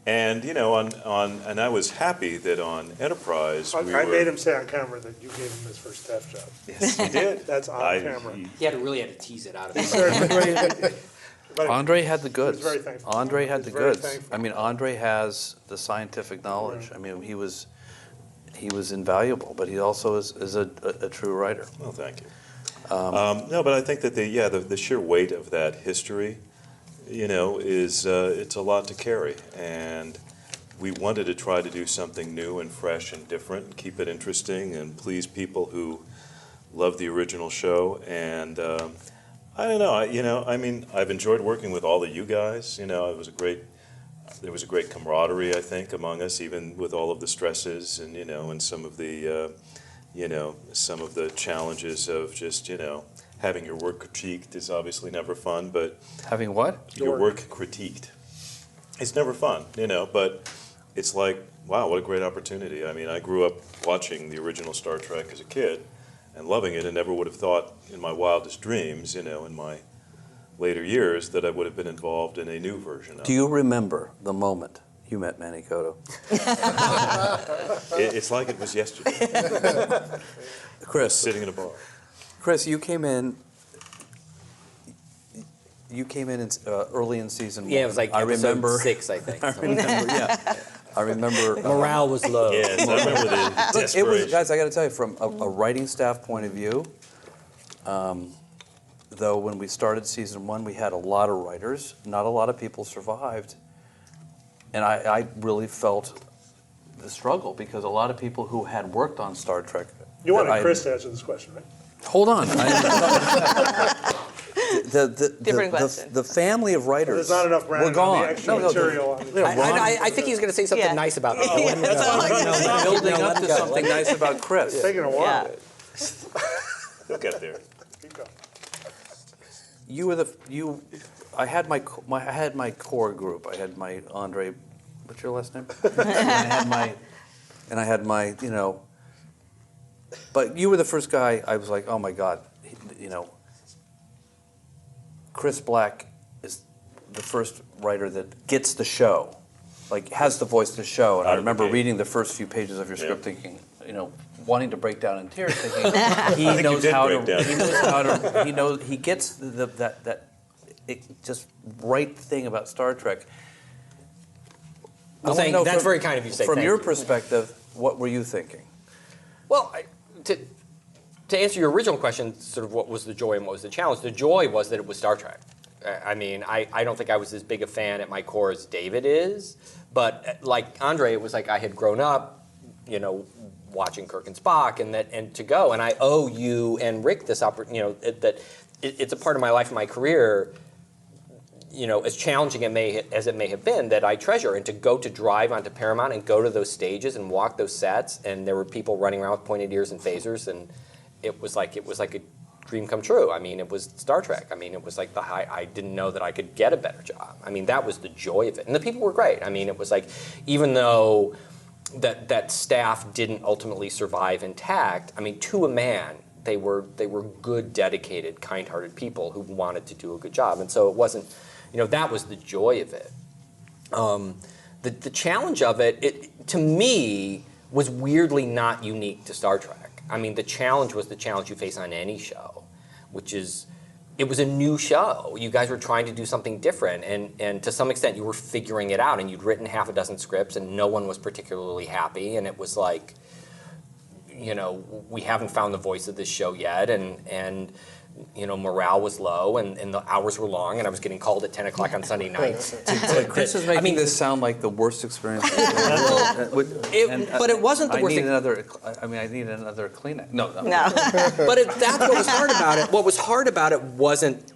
And and I was happy that on Enterprise I made him say on camera that you gave him his first staff job. Yes, he did. That's on camera. he really had to tease it out of him. Andre had the goods. very thankful. Andre had He the was very goods. thankful. I mean, Andre has the scientific knowledge. I mean, he was invaluable, but he also is a true writer. Well, thank you. No, but I think that the sheer weight of that history, is it's a lot to carry, and we wanted to try to do something new and fresh and different, keep it interesting, and please people who love the original show. And I don't know, I've enjoyed working with all of you guys. There was a great camaraderie, I think, among us, even with all of the stresses and and some of the challenges of just having your work critiqued is obviously never fun, but Having what? your work critiqued, it's never fun, but it's like, wow, what a great opportunity. I mean, I grew up watching the original Star Trek as a kid and loving it, and never would have thought in my wildest dreams, in my later years, that I would have been involved in a new version of Do you remember the moment you met Manny Cotto? It's like it was yesterday, Chris, sitting in a bar. Chris, you came in early in season 1. Yeah, it was like I episode remember 6, I think. I remember, yeah. I remember. Morale was low. Yes, I remember the It was, desperation. guys, I got to tell you, from a writing staff point of view, though when we started season 1, we had a lot of writers. Not a lot of people survived. And I really felt the struggle, because a lot of people who had worked on Star Trek. You wanted Chris to answer this question, right? Hold on. Different question. The family of writers There's not enough were Brandon on gone. the extra material on the I think he's going to say something Yeah. nice about me. Building up to something nice about Chris. It's taking a while. Yeah. You'll get there. Keep going. I had my core group. I had my Andre. What's your last name? and I had my But you were the first guy. I was like, oh my God, Chris Black is the first writer that gets the show, like has the voice of the show. And I Out of the remember gate. reading the first few pages of your script, thinking, wanting to break down in tears, thinking he think you knows did how break down. to. He knows how to. He gets that just right thing about Star Trek. I wanna know that's very kind of you to say. From thank your you. perspective, what were you thinking? Well, to answer your original question, sort of what was the joy and what was the challenge, the joy was that it was Star Trek. I mean, I don't think I was as big a fan at my core as David is, but like Andre, it was like I had grown up, watching Kirk and Spock, and to go, and I owe you and Rick this opportunity, that it's a part of my life and my career, as challenging as it may have been, that I treasure. And to drive onto Paramount and go to those stages and walk those sets, and there were people running around with pointed ears and phasers, and it was like a dream come true. I mean, it was Star Trek. I mean, it was like the high. I didn't know that I could get a better job. I mean, that was the joy of it. And the people were great. I mean, it was like, even though that staff didn't ultimately survive intact. I mean, to a man, they were good, dedicated, kind-hearted people who wanted to do a good job, and so it wasn't, that was the joy of it. The challenge of it, to me, was weirdly not unique to Star Trek. I mean, the challenge was the challenge you face on any show, which is, it was a new show. You guys were trying to do something different, and to some extent you were figuring it out, and you'd written half a dozen scripts and no one was particularly happy, and it was like, we haven't found the voice of this show yet, and morale was low, and the hours were long, and I was getting called at 10 o'clock on Sunday nights. Chris is making this sound like the worst experience in the world. But it wasn't the worst. I need another Kleenex. No. No. But that's what was hard about it. What was hard about it wasn't,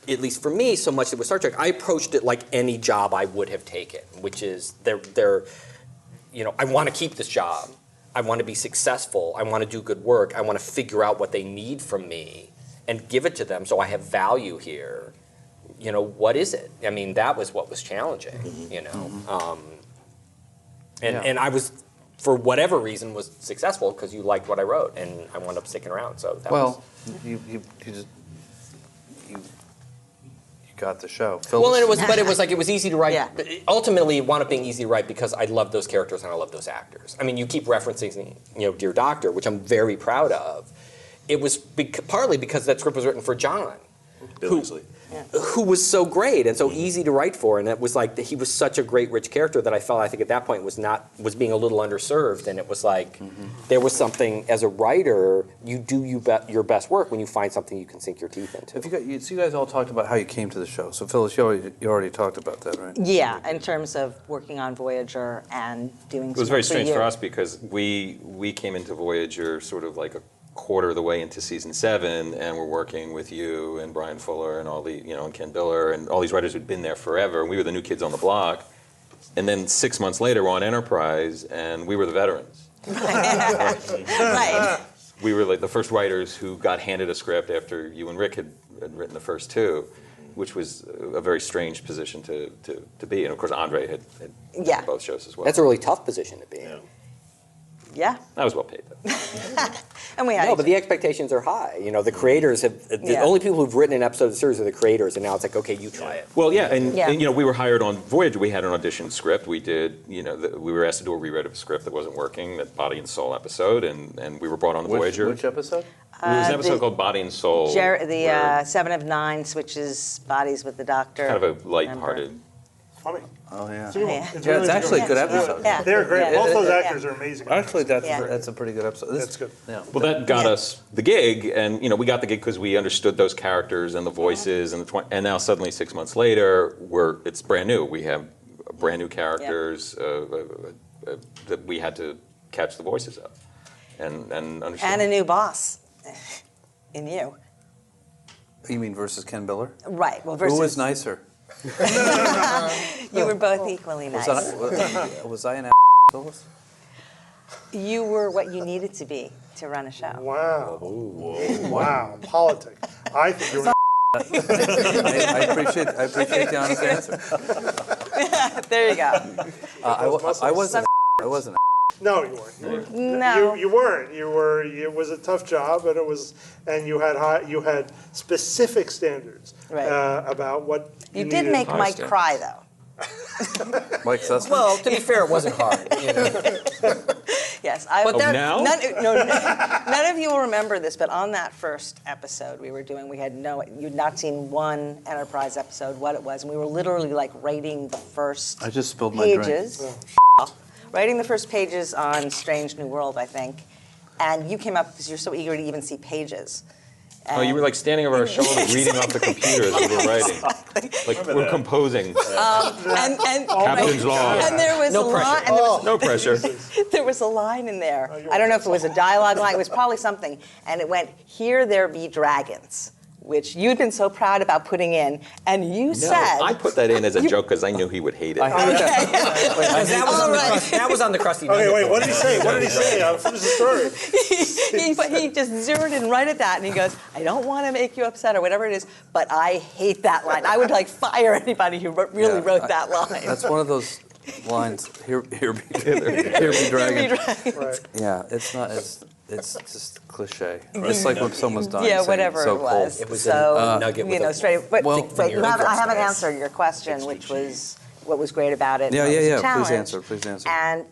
at least for me, so much it was Star Trek. I approached it like any job I would have taken, which is I want to keep this job. I want to be successful. I want to do good work. I want to figure out what they need from me and give it to them so I have value here. What is it? I mean, that was what was challenging, And I was, for whatever reason, was successful because you liked what I wrote, and I wound up sticking around. So that was... You got the show. Well, and it was easy to write. Yeah. Ultimately, it wound up being easy to write because I love those characters and I love those actors. I mean, you keep referencing, Dear Doctor, which I'm very proud of. It was partly because that script was written for John, who was so great and so easy to write for, and it was like he was such a great, rich character that I think at that point was being a little underserved, and it was like there was something, as a writer, you do your best work when you find something you can sink your teeth into. So you guys all talked about how you came to the show. So Phyllis, you already talked about that, right? Yeah, in terms of working on Voyager and doing. It was very strange for us because we came into Voyager sort of like a quarter of the way into season 7, and we're working with you and Brian Fuller and all the, and Ken Biller and all these writers who'd been there forever, and we were the new kids on the block. And then 6 months later, we're on Enterprise, and we were the veterans. Right. We were like the first writers who got handed a script after you and Rick had written the first two, which was a very strange position to be in. Of course, Andre had done both shows as well. That's a really tough position to be in. Yeah. I was well paid, though. And we had but the expectations are high. The creators the only people who've written an episode of the series are the creators, and now it's like, okay, you try it. Well, and we were hired on Voyager. We had an audition script. We did, we were asked to do a rewrite of a script that wasn't working, that Body and Soul episode, and we were brought on to Voyager. Which episode? It was an episode called Body and Soul. The 7 of 9 switches bodies with the Doctor. Kind of a light-hearted. Funny. Oh, yeah. It's actually a good episode. Yeah. They're great. Yeah. Both those actors are amazing. Actually, that's a pretty good episode. That's good. Yeah. Well, that got us the gig, and we got the gig because we understood those characters and the voices, and now suddenly 6 months later, it's brand new. We have brand new characters that we had to catch the voices of, and understand. And a new boss in you. You mean versus Ken Biller? Right. Well, versus. Who was nicer? You were both equally nice. Was I an Phyllis? You were what you needed to be to run a show. Wow. Wow. Politics. I think you were. I appreciate the honest answer. There you go. I wasn't. No, you weren't. No. You weren't. You were. It was a tough job, and you had specific standards about what You you did needed. make Mike cry, though. Mike Sussman? Well, to be fair, it wasn't hard. Yes. now? None of you will remember this, but on that first episode we were doing, you'd not seen one Enterprise episode, what it was, and we were literally like writing the first I just spilled my drink. pages. Writing the first pages on Strange New World, I think, and you came up because you're so eager to even see pages. Oh, you were like standing over our shoulder reading off the computer as we were writing. Like we're composing. Captain's log. And there was No a pressure. line, and there was, No pressure. there was a line in there. I don't know if it was a dialogue line. It was probably something, and it went, "Here there be dragons," which you'd been so proud about putting in, and you said. I put that in as a joke because I knew he would hate it. That was on the crusty. Okay, wait. What did he say? What did he say? I'll finish the story. He just zeroed in right at that, and he goes, "I don't want to make you upset or whatever it is, but I hate that line. I would like fire anybody who really wrote that line." That's one of those lines. Here be dragon. Right. Yeah, it's not. It's just cliche. It's like when someone's dying. Yeah, saying, whatever so it was. Cold. It was So, a nugget with a straight. But Well, wait, your I address haven't nice. answered your question, which was what was great about it. Yeah, what yeah, was a yeah. Please challenge. answer. Please answer. And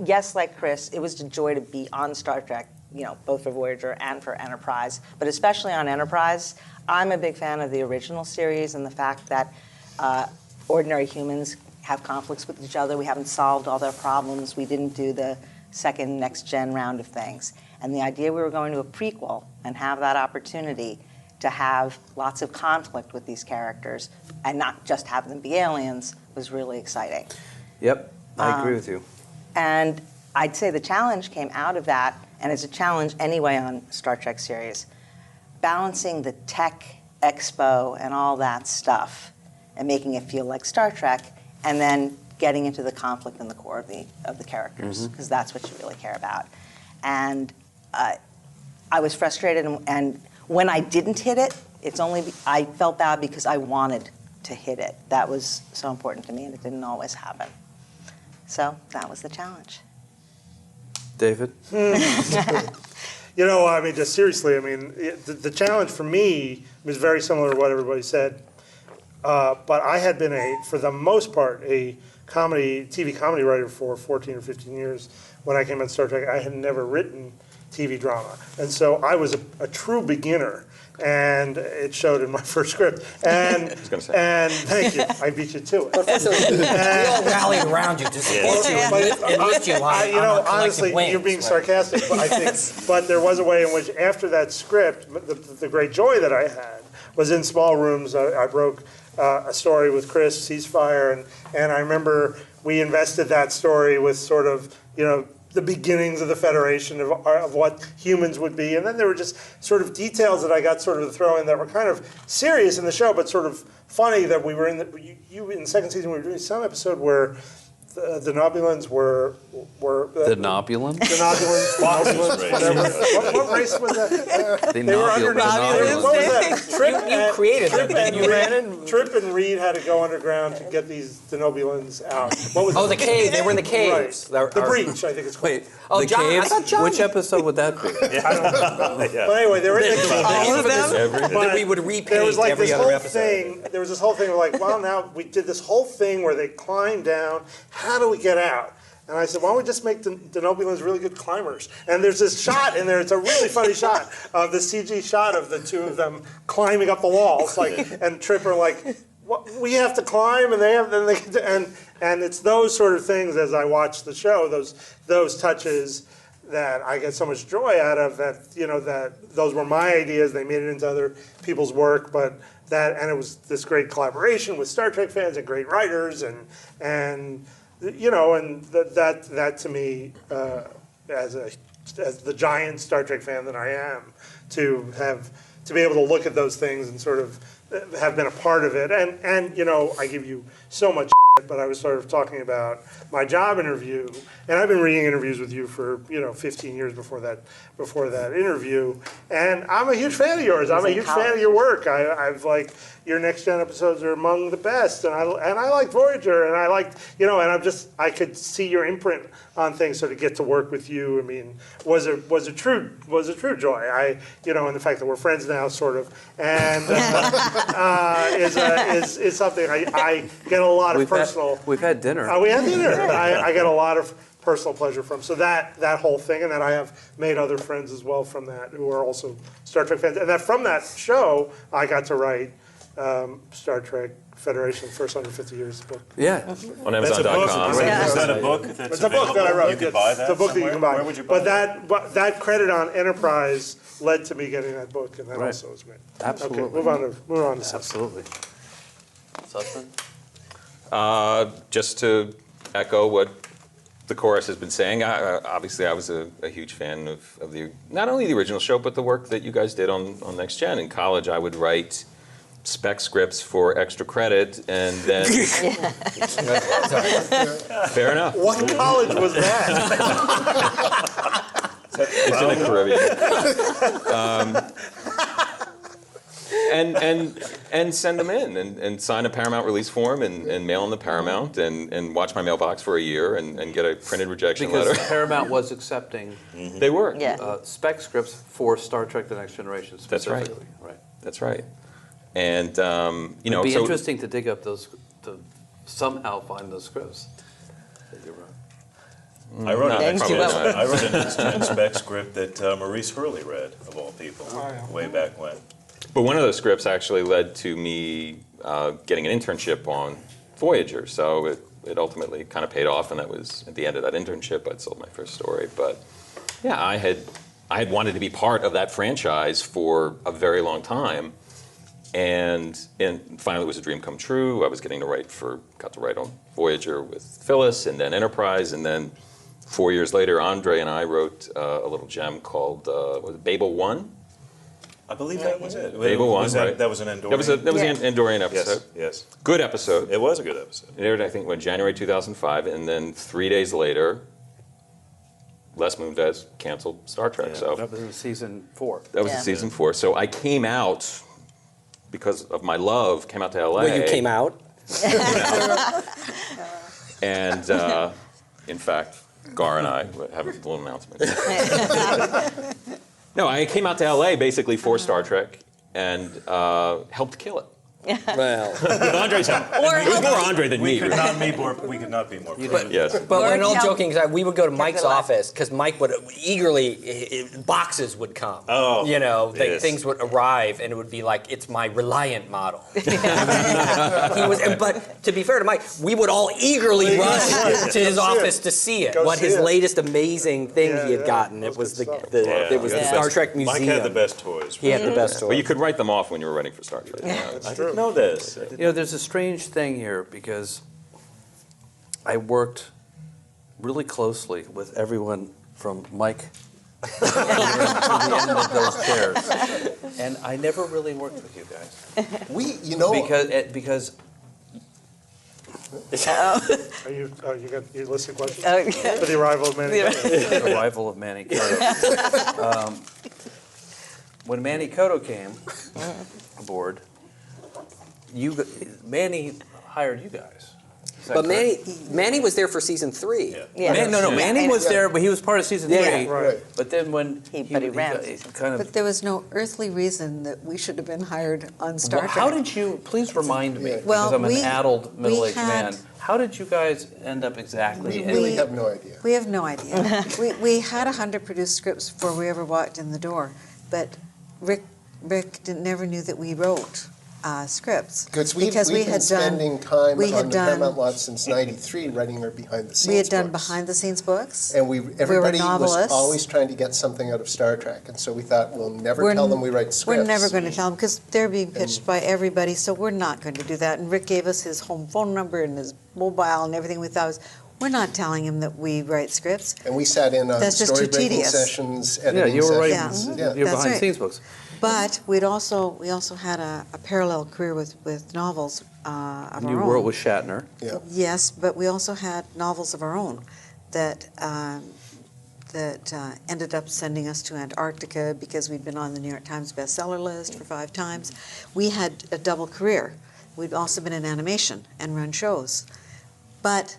yes, like Chris, it was a joy to be on Star Trek, both for Voyager and for Enterprise, but especially on Enterprise. I'm a big fan of the original series and the fact that ordinary humans have conflicts with each other. We haven't solved all their problems. We didn't do the second next-gen round of things. And the idea we were going to a prequel and have that opportunity to have lots of conflict with these characters and not just have them be aliens was really exciting. Yep, I agree with you. And I'd say the challenge came out of that, and it's a challenge anyway on Star Trek series, balancing the tech expo and all that stuff and making it feel like Star Trek, and then getting into the conflict and the core of the characters, because that's what you really care about. And I was frustrated, and when I didn't hit it, I felt bad because I wanted to hit it. That was so important to me, and it didn't always happen. So that was the challenge. David? Just seriously, the challenge for me was very similar to what everybody said. But I had been for the most part, a TV comedy writer for 14 or 15 years. When I came on Star Trek, I had never written TV drama. And so I was a true beginner. And it showed in my first script. And thank you, I beat you to it. We all rallied around you to support you and lift you on honestly, wings. you're being sarcastic, but I think, but there was a way in which after that script, the great joy that I had was in small rooms. I broke a story with Chris, Ceasefire, and I remember we invested that story with sort of, the beginnings of the Federation of what humans would be. And then there were just sort of details that I got sort of to throw in that were kind of serious in the show, but sort of funny that we were in the second season, we were doing some episode where the Nobulans were The Nobulans? The Nobulans, whatever. What race was that? They They were underground. Nobulans. What was that? You created them, didn't you? Trip and Reed had to go underground to get these Denobulans out. What was Oh, it? the cave. They were in the caves. Right. The Breach, I think it's called. Wait, Oh, the John, I caves? thought John- Which episode would that be? But anyway, they were in the cave. All of them? But Then we would repaint there was like every this other whole episode. thing. There was this whole thing. We're like, well, now we did this whole thing where they climbed down. How do we get out? And I said, why don't we just make the Denobulans really good climbers? And there's this shot in there. It's a really funny shot of the CG shot of the two of them climbing up the walls, and Tripper what, we have to climb, and and it's those sort of things as I watch the show, those touches that I get so much joy out of. That those were my ideas. They made it into other people's work, and it was this great collaboration with Star Trek fans and great writers, and that to me, as the giant Star Trek fan that I am, to be able to look at those things and sort of have been a part of it, and I give you so much shit, but I was sort of talking about my job interview, and I've been reading interviews with you for 15 years before that interview, and I'm a huge fan of yours. I'm a huge fan of your work. I've your Next Gen episodes are among the best, and I like Voyager, and I liked, I could see your imprint on things. So to get to work with you, was a true joy. And the fact that we're friends now, sort of, and is something I get a lot of personal. We've had dinner. We had dinner. I get a lot of personal pleasure from. So that whole thing, and then I have made other friends as well from that who are also Star Trek fans, and that from that show I got to write Star Trek Federation, first 150 years book. Yeah. On That's a book. Amazon.com. Is that a book? That's It's a book that I wrote. You can buy that. It's a book that you can buy. Where would you buy But that credit on Enterprise led to me getting that book, and that Right. also was great. Absolutely. Okay, move on to something. Absolutely. Sussman? Just to echo what the chorus has been saying, obviously I was a huge fan of not only the original show, but the work that you guys did on Next Gen. In college, I would write spec scripts for extra credit, and then fair enough. What college was that? It's in the Caribbean. and send them in and sign a Paramount release form and mail them to Paramount and watch my mailbox for a year and get a printed rejection Because letter. Paramount was accepting They were. Yeah. spec scripts for Star Trek: The Next Generation That's right. specifically. Right. That's right. And you know, It'd be so interesting to dig up those, to somehow find those scripts that you wrote. I wrote an Thank you. extra, I wrote an spec script that Maurice Hurley read, of all people, way back when. But one of those scripts actually led to me getting an internship on Voyager. So it ultimately kind of paid off, and that was at the end of that internship. I'd sold my first story. But yeah, I had wanted to be part of that franchise for a very long time, and finally it was a dream come true. I was got to write on Voyager with Phyllis, and then Enterprise, and then 4 years later, Andre and I wrote a little gem called was it Babel 1? I believe that was it. Babel 1, Was that, right? that was an Andorian? That was an Andorian episode. Yes, yes. Good episode. It was a good episode. It aired, I think, January 2005, and then 3 days later, Les Moonves canceled Star Trek. Yeah. So That was in season 4. that was in Yeah. season 4. So I came out because of my love. Came out to LA. Well, you came out. And in fact, Gar and I have a little announcement. No, I came out to LA basically for Star Trek and helped kill it. Well, With Andre's help. It was more Andre than me. We could really. not be more pleased. Yes. but Or when all help- joking aside, we would go to Mike's the left. office because Mike would eagerly boxes would come. Oh, you know, yes. things would arrive, and it would be like it's my Reliant model. He was, but to be fair to Mike, we would all eagerly rush to his office to see it. Go What see his it. latest amazing thing Yeah, he had yeah. gotten. It That's was good the, stuff. the it was the Yeah. Star Trek Museum. Mike had the best toys. He had the best Well, toy. you could write them off when you were writing for Star Trek. I didn't know this. I didn't You know, there's a strange thing here because I worked really closely with everyone from Mike to the end of those chairs, and I never really worked with you guys because Are you got your list of questions? Oh, yeah. For the arrival of Manny. the arrival of Manny Cotto. When Manny Cotto came aboard, Manny hired you guys. Is that But correct? Manny was there for season 3. Yeah. Yeah. Manny was there, but he was part of season Yeah. 3. Right. But then when But he ran. kind of. But there was no earthly reason that we should have been hired on Star Trek. How did you? Please remind me, Well, because I'm an we- addled we middle-aged had- man. How did you guys end up exactly? We in- really have no idea. We have no idea. we had 100 produced scripts before we ever walked in the door, but Rick never knew that we wrote scripts. Because we've been spending time on the Paramount lot since '93, writing our behind-the-scenes We had done books. behind-the-scenes books. And everybody was novelists. always trying to get something out of Star Trek, and so we thought, we'll never tell them we write scripts. We're never going to tell them because they're being pitched by everybody, so we're not going to do that. And Rick gave us his home phone number and his mobile and everything. We thought was, we're not telling him that we write scripts. And we sat in on That's just too story breaking tedious. sessions, Yeah, editing you were writing sessions. Yeah. your That's behind-the-scenes books. But we also had a parallel career with novels of You our wrote own. with Shatner. Yeah. Yes, but we also had novels of our own that ended up sending us to Antarctica because we'd been on the New York Times bestseller list for 5 times. We had a double career. We'd also been in animation and run shows. But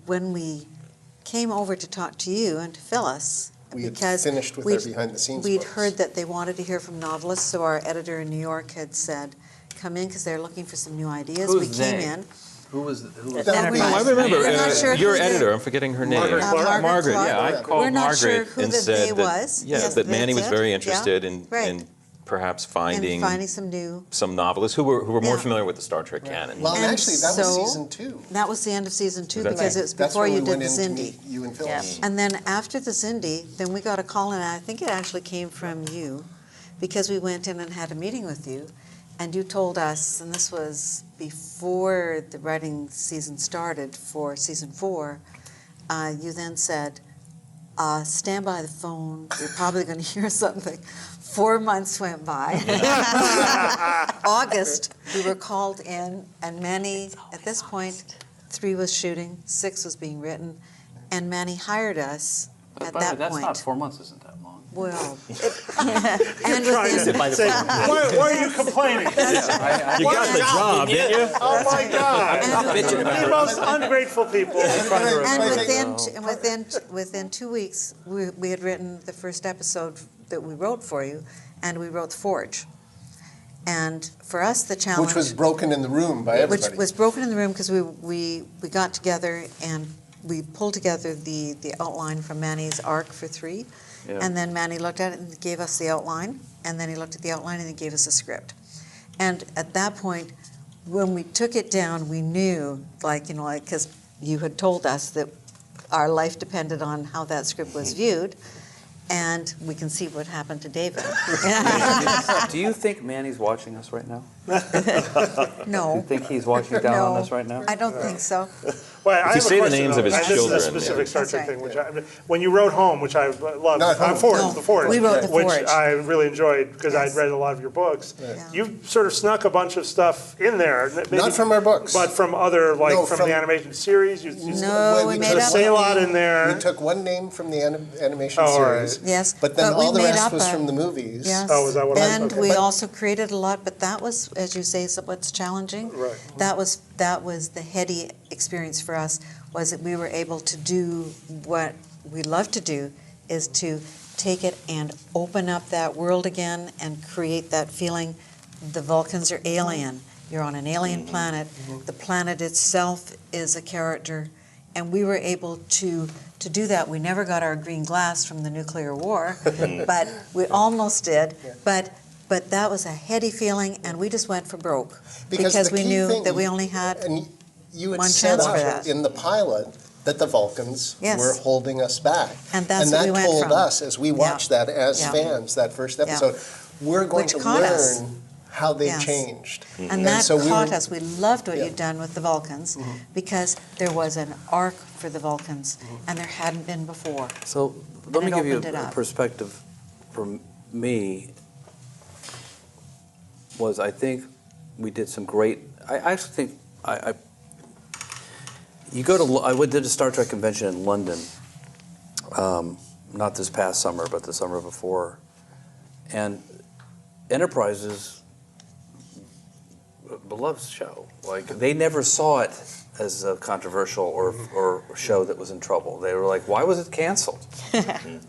when we came over to talk to you and to Phyllis, We had because finished with our we'd- behind-the-scenes We'd books. heard that they wanted to hear from novelists, so our editor in New York had said, come in because they're looking for some new ideas. Who's We came they? in. Who was? And we- I remember We're not sure your who the- editor. I'm forgetting her name. Margaret Clark. Margaret Clark. Yeah, I We're called not sure Margaret who and the said they that was. Yes, that Manny was that's very it. interested Yeah. in Right. perhaps And finding finding some new. some novelists who were more Yeah. familiar with the Star Trek canon. Well, And actually, that was so- season 2. That was the end of season 2 That's because Right. it was That's before when you we did went the in to Zindi. meet you and Phyllis. And then after the Zindi, then we got a call, and I think it actually came from you, because we went in and had a meeting with you, and you told us, and this was before the writing season started for season 4, you then said, stand by the phone, you're probably going to hear something. 4 months went by. August, we were called in, and Manny, at this point, 3 was shooting, 6 was being written, and Manny hired us at By the way, that that's point. not 4 months. Isn't that long? Well, You're and trying within, to say, why are you complaining? You got the job, didn't you? Oh my God! Bitching about The it. most ungrateful people. and within 2 weeks, we had written the first episode that we wrote for you, and we wrote The Forge. And for us, the challenge... Which was broken in the room by everybody. Which was broken in the room because we got together and we pulled together the outline from Manny's arc for 3. Yeah. And then Manny looked at it and gave us the outline, and then he looked at the outline and he gave us a script. And at that point, when we took it down, we knew, because you had told us that our life depended on how that script was viewed, and we can see what happened to David. Do you think Manny's watching us right now? No. Do you think he's watching down on us right now? I don't think so. Well, I you have a say the question, names though, of his and children, This is a specific Star That's Trek right. thing, when you wrote Home, which I love, Not Home. Forge, No, The Forge, we wrote The which Forge. I really enjoyed because Yes. I'd read a lot of your books. Yeah. You sort of snuck a bunch of stuff in there. Maybe, Not from our books. but from other, No, from from- the animation series. You No, we we made put a up. Sailot in there. We took one name from the animation Oh, all right. series. Yes, But then we all the made rest up was a- from the movies. Yes. Oh, is that what I- And okay. we But- also created a lot, but that was, as you say, what's challenging. Right. That was the heady experience for us, was that we were able to do what we love to do, is to take it and open up that world again and create that feeling. The Vulcans are alien. You're on an alien planet. The planet itself is a character. And we were able to do that. We never got our green glass from the nuclear war, but we almost did. But that was a heady feeling, and we just went for broke. Because the we key knew thing- that we only had And you had one set chance for up that. in the pilot that the Vulcans Yes. were holding us back. And that's what we went that told from. us, as we watched that as Yeah. fans, that first episode, we're going Which to caught us. learn how they Yes. changed. And that so we caught were- us. We loved what Yeah. you'd done with the Vulcans, because there was an arc for the Vulcans, and there hadn't been before. So let me it give you opened it a up. perspective from me. I think we did some great. I actually think you go to. I did a Star Trek convention in London, not this past summer, but the summer before, and Enterprise is a beloved show. Like, they never saw it as a controversial or show that was in trouble. They were like, why was it canceled?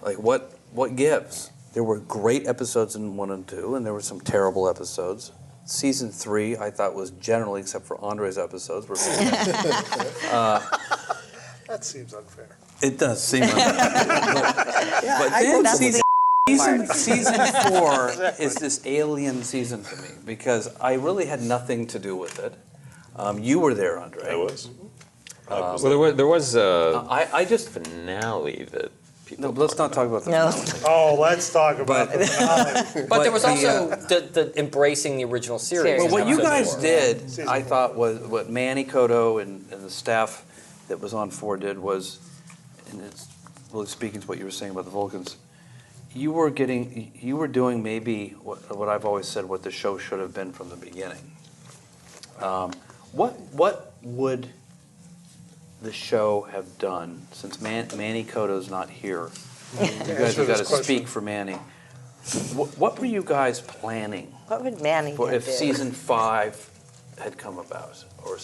Like, what gives? There were great episodes in 1 and 2, and there were some terrible episodes. Season 3, I thought, was generally, except for Andre's episodes, were That seems unfair. it does seem unfair. But then season 4 is this alien season to me, because I really had nothing to do with it. You were there, Andre. I was. Well, there was a I just finale that people. no. Let's not talk about the No. finale. Oh, let's talk about the finale. But there was the, also the embracing the original series. Well, in What you episode guys 4. did, Season I 4. thought, was what Manny Cotto and the staff that was on 4 did was, and it's really speaking to what you were saying about the Vulcans, you were doing maybe what I've always said, what the show should have been from the beginning. What would the show have done, since Manny Cotto's not here? You guys have got to speak for Manny. What were you guys planning What would Manny for do? if season 5 had come about? Or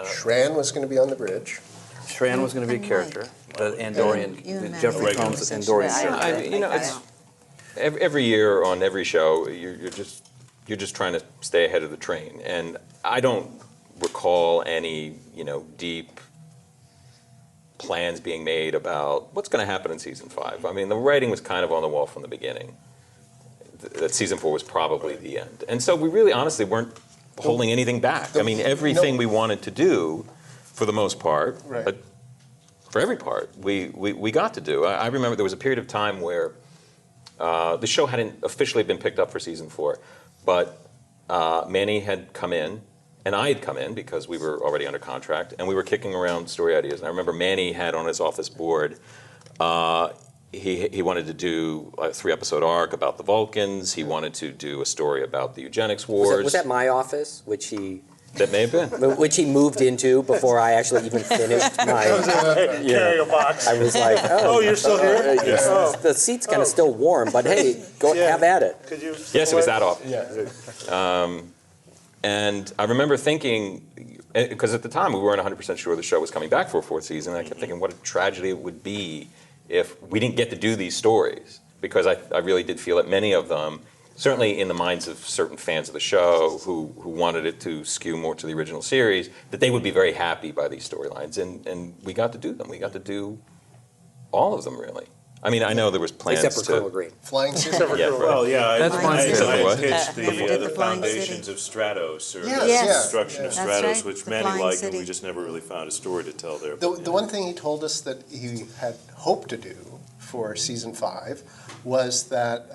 Shran was going to be on the bridge. Shran was going to be a And character, the Andorian, You and the Manny. Jeffrey Regular. Combs Andorian Yeah, character. it's every year on every show you're just trying to stay ahead of the train, and I don't recall any deep plans being made about what's going to happen in season 5. I mean, the writing was kind of on the wall from the beginning that season 4 was probably the end, and so we really honestly weren't holding anything back. I mean, everything we wanted to do, for the most part, Right. but for every part, we got to do. I remember there was a period of time where the show hadn't officially been picked up for season 4, but Manny had come in, and I had come in because we were already under contract, and we were kicking around story ideas. And I remember Manny had on his office board, he wanted to do a 3-episode arc about the Vulcans. He wanted to do a story about the eugenics wars. Was that my office, which he That may have been. which he moved into before I actually even finished my. Carrying a box. I was like, Oh, you're still here? Oh. the seat's kind of still warm, but hey, go Yeah. have at it. Could you? Yes, it was that off. Yeah. And I remember thinking, because at the time we weren't 100% sure the show was coming back for a fourth season, and I kept thinking what a tragedy it would be if we didn't get to do these stories, because I really did feel that many of them, certainly in the minds of certain fans of the show who wanted it to skew more to the original series, that they would be very happy by these storylines, and we got to do them. We got to do all of them, really. I mean, I know there was plans Except for Colonel to... Green. Flying City. Yeah, Well, yeah, That's my I favorite. pitched Never did the the Flying foundations City. of Stratos, or Yes, the yes. construction of That's Stratos, right, which the many Flying liked, and City. we just never really found a story to tell there. The one thing he told us that he had hoped to do for season 5 was that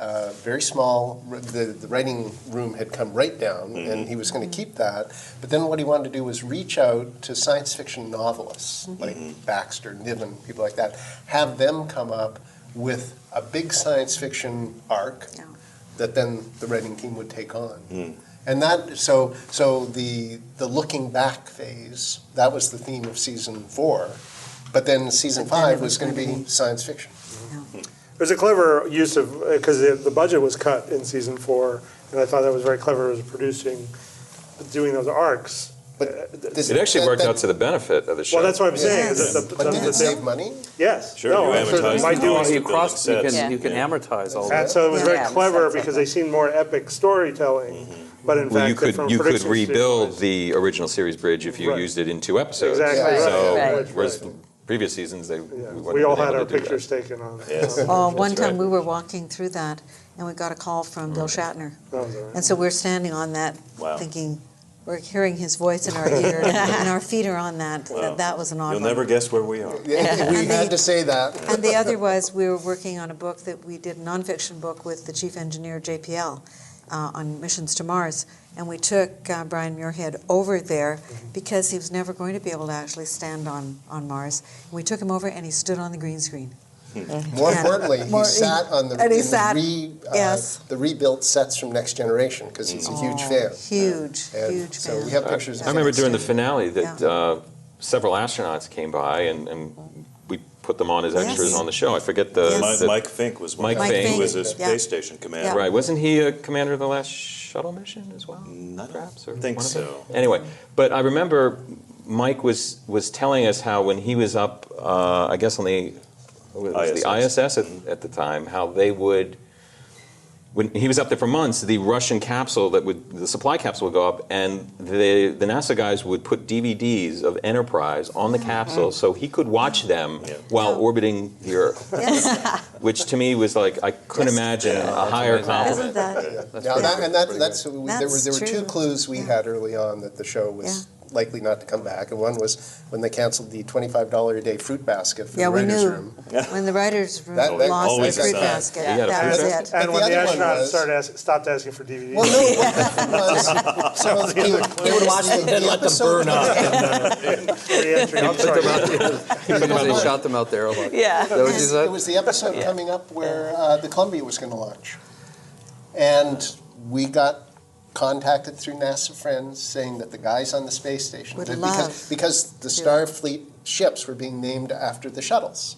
very small, the writing room had come right down, and he was going to keep that. But then what he wanted to do was reach out to science fiction novelists like Baxter, Niven, people like that, have them come up with a big science fiction arc Yeah. that then the writing team would take on. And that, so the looking back phase, that was the theme of season 4. But then season But then it 5 was going to be science fiction. It was a clever use of, because the budget was cut in season 4, and I thought that was very clever as producing, doing those arcs. This- It actually that- worked that- out to the benefit of the show. Well, that's what I'm saying. Yes. is that the- But did the- it save money? Yes. Sure, No, you I'm sure amortize by the doing cost. You of cross, you building can, sets. you can amortize all And that. so it was very Yeah. clever because they seemed more epic storytelling, but in Well, fact, from a you could production rebuild standpoint- the original series bridge if you Right. used it in 2 episodes. Exactly right. So, Right. whereas previous seasons, Yeah. wouldn't We all have had been our able to do that. pictures taken on. Yes. One That's time right. we were walking through that, and we got a call from Bill Shatner. That was all right. And so we're standing on that, Wow. thinking, we're hearing his voice in our ear, and our feet are on that. Wow. That was an odd You'll one. never guess where we are. Yeah, we had to say that. And the other was, we were working on a book that we did, a nonfiction book with the chief engineer, JPL, on missions to Mars. And we took Brian Muirhead over there because he was never going to be able to actually stand on Mars. And we took him over and he stood on the green screen. More Yeah. importantly, he More- sat on the, and he in sat- yes. the rebuilt sets from Next Generation, because he's a huge fan. Huge, And huge so fan. we have pictures of I remember him. during the finale that several astronauts came by and we put them on as extras Yes. on the show. I forget the... Yes. Mike Fink was one. Mike of them. Fink. He was a Yeah. space station commander. Yeah. Right, wasn't he a commander of the last shuttle mission as well? I Perhaps, or don't think one of them? so. Anyway, but I remember Mike was telling us how when he was up, I guess on the ISS at the time, how they would, when he was up there for months, the Russian capsule the supply capsule would go up, and the NASA guys would put DVDs of Enterprise on the capsule so he could watch them while orbiting the Earth, which to me was like, I couldn't imagine a higher amazing. Isn't compliment. that? Now, that's there That's were 2 true. clues we had early on that the show was likely not to come back, and one was when they canceled the $25 a day fruit basket for Yeah, the we writers' knew. room. When the writers' room That lost the always fruit a sign. basket, Yeah. that was Yeah. it. But And the when the other one astronauts was- stopped asking for DVDs. Well, no, what happened was, so They would watch them and let them burn up. Re-entry. I'm sorry. They shot them out there a lot. Yeah. Is that what you It said? was the episode coming up where the Columbia was going to launch. And we got contacted through NASA friends saying that the guys on the space station, Would that love because the Starfleet ships were being named after the shuttles,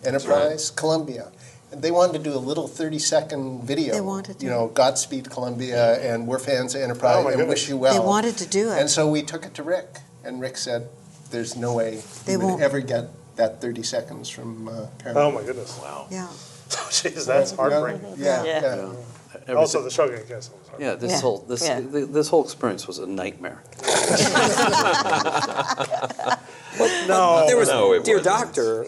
Enterprise, Columbia. And they wanted to do a little 30-second video. They wanted to. You know, Godspeed Columbia, and we're fans of Enterprise, Oh, my and goodness. wish you well. They wanted to do And it. so we took it to Rick, and Rick said, there's no way They you would won't. ever get that 30 seconds from Oh, Paramount. my goodness. Wow. Yeah. Jeez, that's heartbreaking. Yeah, Yeah. yeah. Also, the show getting canceled. was heartbreaking. Yeah, this Yeah. whole this Yeah. this whole experience was a nightmare. No. There was No, it Dear wasn't. Doctor.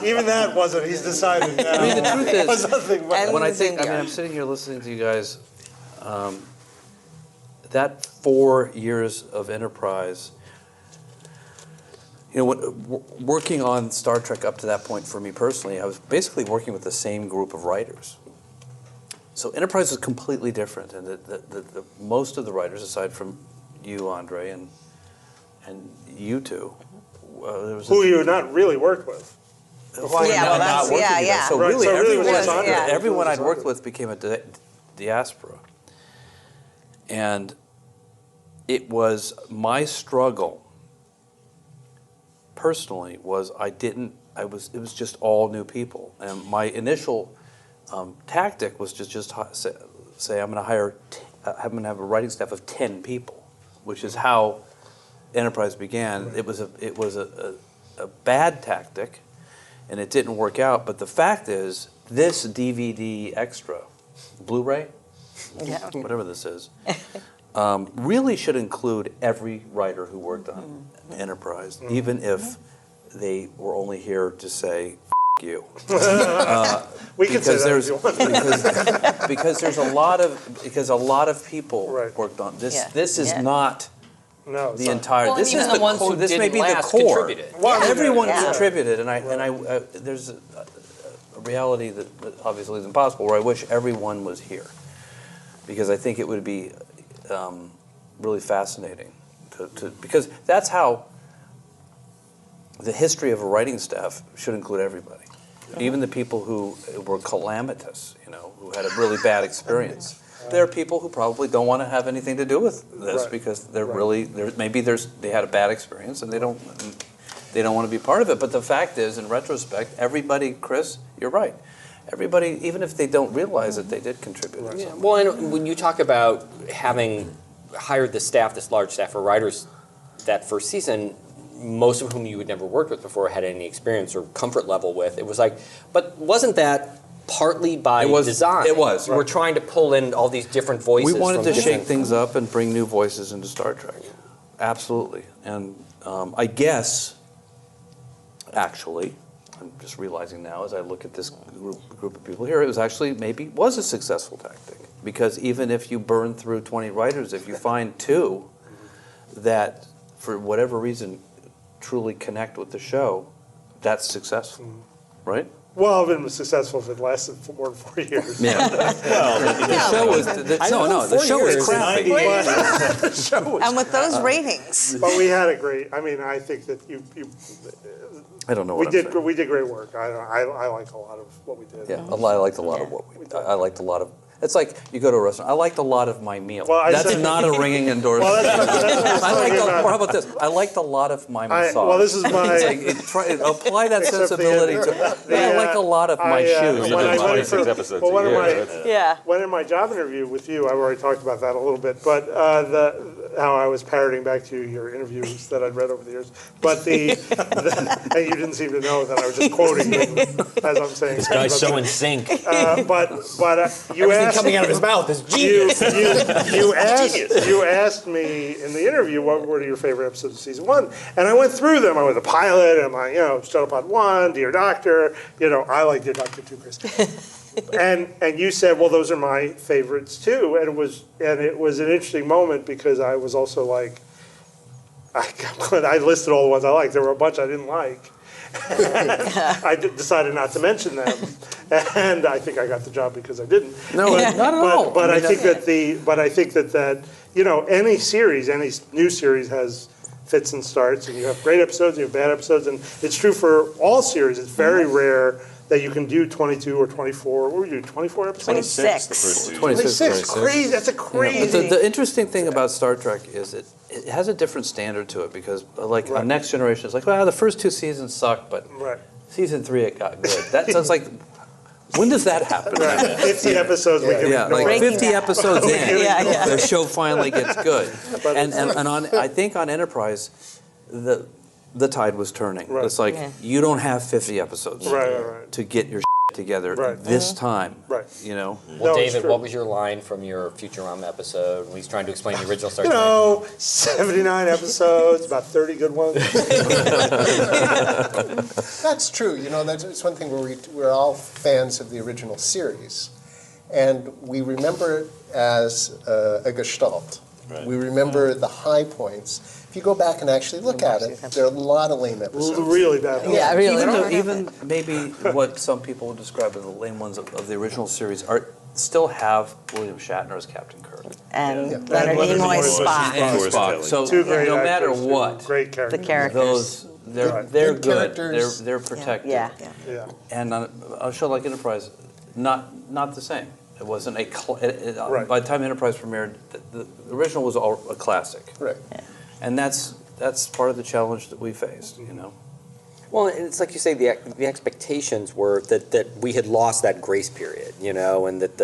Even that wasn't. He's decided now. I mean, the truth It was is, nothing but. And when I losing think, I mean, guard. I'm sitting here listening to you guys. That 4 years of Enterprise. You know, working on Star Trek up to that point for me personally, I was basically working with the same group of writers. So Enterprise was completely different, and the most of the writers, aside from you, Andre, and you two, there was Who you not really worked with. Yeah, well, that's, working yeah, together. yeah. So Right, really, so it really was everyone, just Andre. Yeah. everyone It was I'd just worked Andre. with became a diaspora. And it was my struggle personally was it was just all new people. And my initial tactic was to just say I'm going to I'm going to have a writing staff of 10 people, which is how Enterprise began. Right. It was a bad tactic, and it didn't work out. But the fact is, this DVD extra, Blu-ray, whatever this is, really should include every writer who worked on Enterprise, even if they were only here to say "F you." We can say that if you want. Because there's a lot of people worked on this. Yeah. This is not No, the entire. Well, this even is the ones who this may didn't be the last core. contributed. Well, Everyone Yeah. contributed, and there's a reality that obviously is impossible, where I wish everyone was here, because I think it would be really fascinating because that's how the history of a writing staff should include everybody, even the people who were calamitous, who had a really bad experience. There are people who probably don't want to have anything to do with this because they're really they had a bad experience and they don't want to be part of it. But the fact is, in retrospect, everybody, Chris, you're right. Everybody, even if they don't realize it, they did contribute. Yeah. Well, and when you talk about having hired this large staff of writers that first season, most of whom you had never worked with before, had any experience or comfort level with, it was like, but wasn't that partly by design? It was. We're trying to pull in all these different voices. We wanted to from shake different- things up and bring new voices into Star Trek. Absolutely. And I guess, actually, I'm just realizing now as I look at this group of people here, it was actually maybe was a successful tactic. Because even if you burn through 20 writers, if you find 2 that, for whatever reason, truly connect with the show, that's successful, right? Well, I've been successful if it lasted for more than 4 years. Yeah. The show was the show was crappy. The show was, And with those ratings. but we had a great. I mean, I think that I don't know we what did I'm saying. we did great work. I like a lot of what we did. Yeah, I liked a lot of what we did. I liked a lot of. It's like you go to a restaurant. I liked a lot of my meal. Well, That's said- not a ringing endorsement. Well, that's I liked. talking about- How about this? I liked a lot of my massage. well, this is my. It's like, apply that Except sensibility to. I liked a lot of my shoes. When I went 26 for, episodes well, a one of year, my, Yeah. when in my job interview with you, I've already talked about that a little bit, but how I was parroting back to your interviews that I'd read over the years. But and you didn't seem to know that I was just quoting them as I'm saying. This guy's so in sync. But you Everything asked coming out of his mouth is genius. you asked me in the interview what were your favorite episodes of season 1, and I went through them. I went the pilot, and I'm like, Shuttlepod 1, Dear Doctor, I like Dear Doctor too, Chris. and you said, well, those are my favorites too, and it was an interesting moment because I was also like, I listed all the ones I liked. There were a bunch I didn't like. I decided not to mention them, and I think I got the job because I didn't. No, not at all. But I think that any series, any new series has fits and starts, and you have great episodes, you have bad episodes, and it's true for all series. It's very rare that you can do 22 or 24. What were you do? 24 episodes? 26. The first two. 26. Crazy. That's a crazy. The interesting thing about Star Trek is it has a different standard to it because, like, on Next Generation, it's like, well, the first 2 seasons sucked, but Right. season 3 it got good. That sounds like, when does that happen? Right. 50 episodes we can Yeah, ignore. like Breaking 50 Bad. episodes in, Yeah. the show finally gets good. And I think on Enterprise, the tide was turning. Right. It's like, you don't have 50 episodes Right. to get your together Right. this time. Right. Well, No, it's David, true. what was your line from your Futurama episode when he's trying to explain the original Star Trek? 79 episodes, about 30 good ones. That's true. It's one thing where we're all fans of the original series, and we remember it as a gestalt. Right. We remember the high points. If you go back and actually look at it, there are a lot of lame episodes. Really bad ones. Yeah, really. Even maybe what some people would describe as the lame ones of the original series still have William Shatner as Captain Kirk. And Yeah. Leonard Leonard Nimoy Nimoy Spock. And Forrest Spock. Kelly. So Two great no matter actors, two what, great The characters. characters. those they're Good good. characters. They're protected. Yeah. Yeah. And on a show like Enterprise, not the same. It wasn't a. Right. By the time Enterprise premiered, the original was all a classic, Right. and that's part of the challenge that we faced. You know. Well, it's like you say, the expectations were that we had lost that grace period, you know, and that